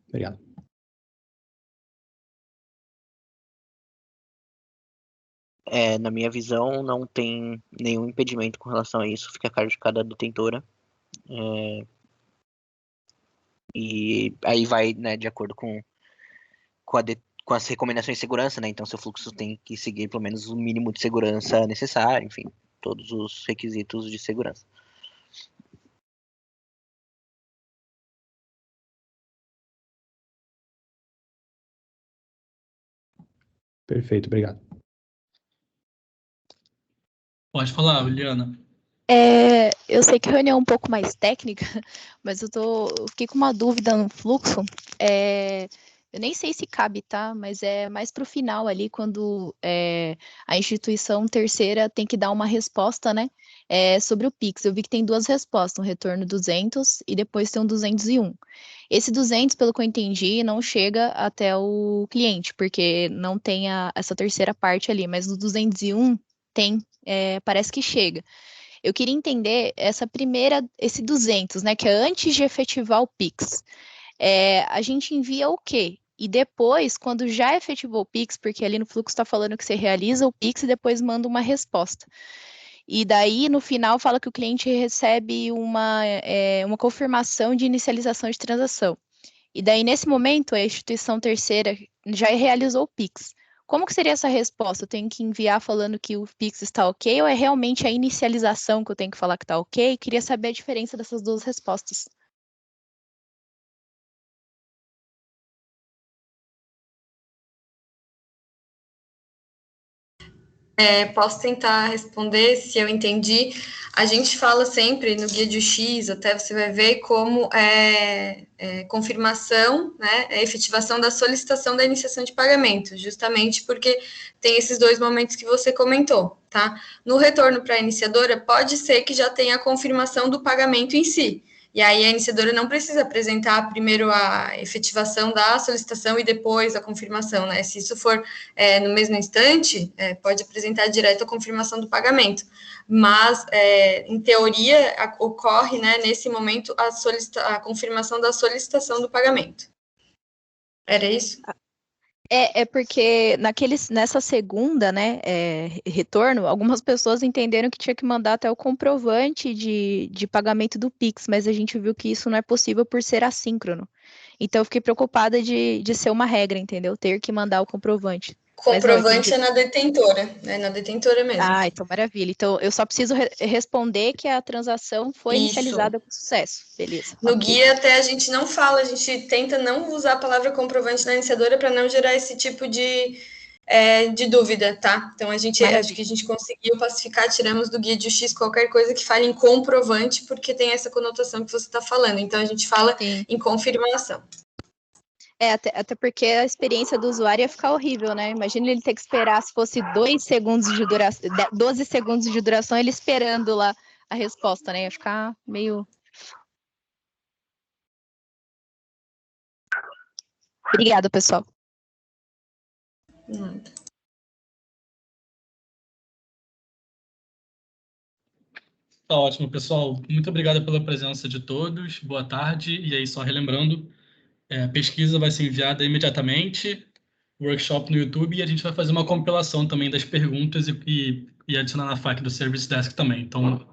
Obrigado. Na minha visão, não tem nenhum impedimento com relação a isso, fica a cargo de cada detentora. E aí vai, né, de acordo com as recomendações de segurança, né? Então, seu fluxo tem que seguir pelo menos o mínimo de segurança necessário, enfim, todos os requisitos de segurança. Perfeito, obrigado. Pode falar, Juliana. Eu sei que a reunião é um pouco mais técnica, mas eu fiquei com uma dúvida no fluxo. Eu nem sei se cabe, tá? Mas é mais para o final ali, quando a instituição terceira tem que dar uma resposta, né? Sobre o Pix. Eu vi que tem duas respostas, um retorno 200 e depois tem um 201. Esse 200, pelo que eu entendi, não chega até o cliente, porque não tem essa terceira parte ali, mas no 201 tem, parece que chega. Eu queria entender esse 200, né, que é antes de efetivar o Pix. A gente envia o quê? E depois, quando já efetivou o Pix, porque ali no fluxo está falando que você realiza o Pix e depois manda uma resposta. E daí, no final, fala que o cliente recebe uma confirmação de inicialização de transação. E daí, nesse momento, a instituição terceira já realizou o Pix. Como que seria essa resposta? Eu tenho que enviar falando que o Pix está ok, ou é realmente a inicialização que eu tenho que falar que está ok? Queria saber a diferença dessas duas respostas. Posso tentar responder, se eu entendi. A gente fala sempre no guia de UX, até você vai ver como confirmação, né, efetivação da solicitação da iniciação de pagamento, justamente porque tem esses dois momentos que você comentou, tá? No retorno para a iniciadora, pode ser que já tenha a confirmação do pagamento em si. E aí a iniciadora não precisa apresentar primeiro a efetivação da solicitação e depois a confirmação, né? Se isso for no mesmo instante, pode apresentar direto a confirmação do pagamento. Mas, em teoria, ocorre, né, nesse momento a confirmação da solicitação do pagamento. Era isso? Porque nessa segunda, né, retorno, algumas pessoas entenderam que tinha que mandar até o comprovante de pagamento do Pix, mas a gente viu que isso não é possível por ser assíncrono. Então, eu fiquei preocupada de ser uma regra, entendeu? Ter que mandar o comprovante. Comprovante é na detentora, na detentora mesmo. Então maravilha. Então, eu só preciso responder que a transação foi inicializada com sucesso. Beleza. No guia até a gente não fala, a gente tenta não usar a palavra comprovante na iniciadora para não gerar esse tipo de dúvida, tá? Então, acho que a gente conseguiu pacificar, tiramos do guia de UX qualquer coisa que fale em comprovante, porque tem essa conotação que você está falando. Então, a gente fala em confirmação. Até porque a experiência do usuário ia ficar horrível, né? Imagina ele ter que esperar, se fosse 2 segundos de duração, 12 segundos de duração, ele esperando lá a resposta, né? Ia ficar meio... Obrigada, pessoal. Tá ótimo, pessoal. Muito obrigado pela presença de todos. Boa tarde. E aí, só relembrando, a pesquisa vai ser enviada imediatamente, workshop no YouTube, e a gente vai fazer uma compilação também das perguntas e adicionar na FAQ do Service Desk também. Então,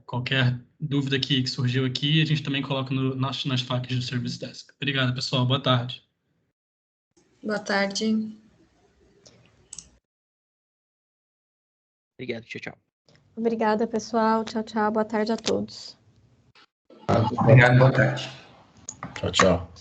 Qualquer dúvida que surgiu aqui, a gente também coloca nas facas do Service Desk. Obrigado, pessoal. Boa tarde. Boa tarde. Obrigado, tchau, tchau. Obrigada, pessoal. Tchau, tchau. Boa tarde a todos. Obrigado, boa tarde. Tchau, tchau.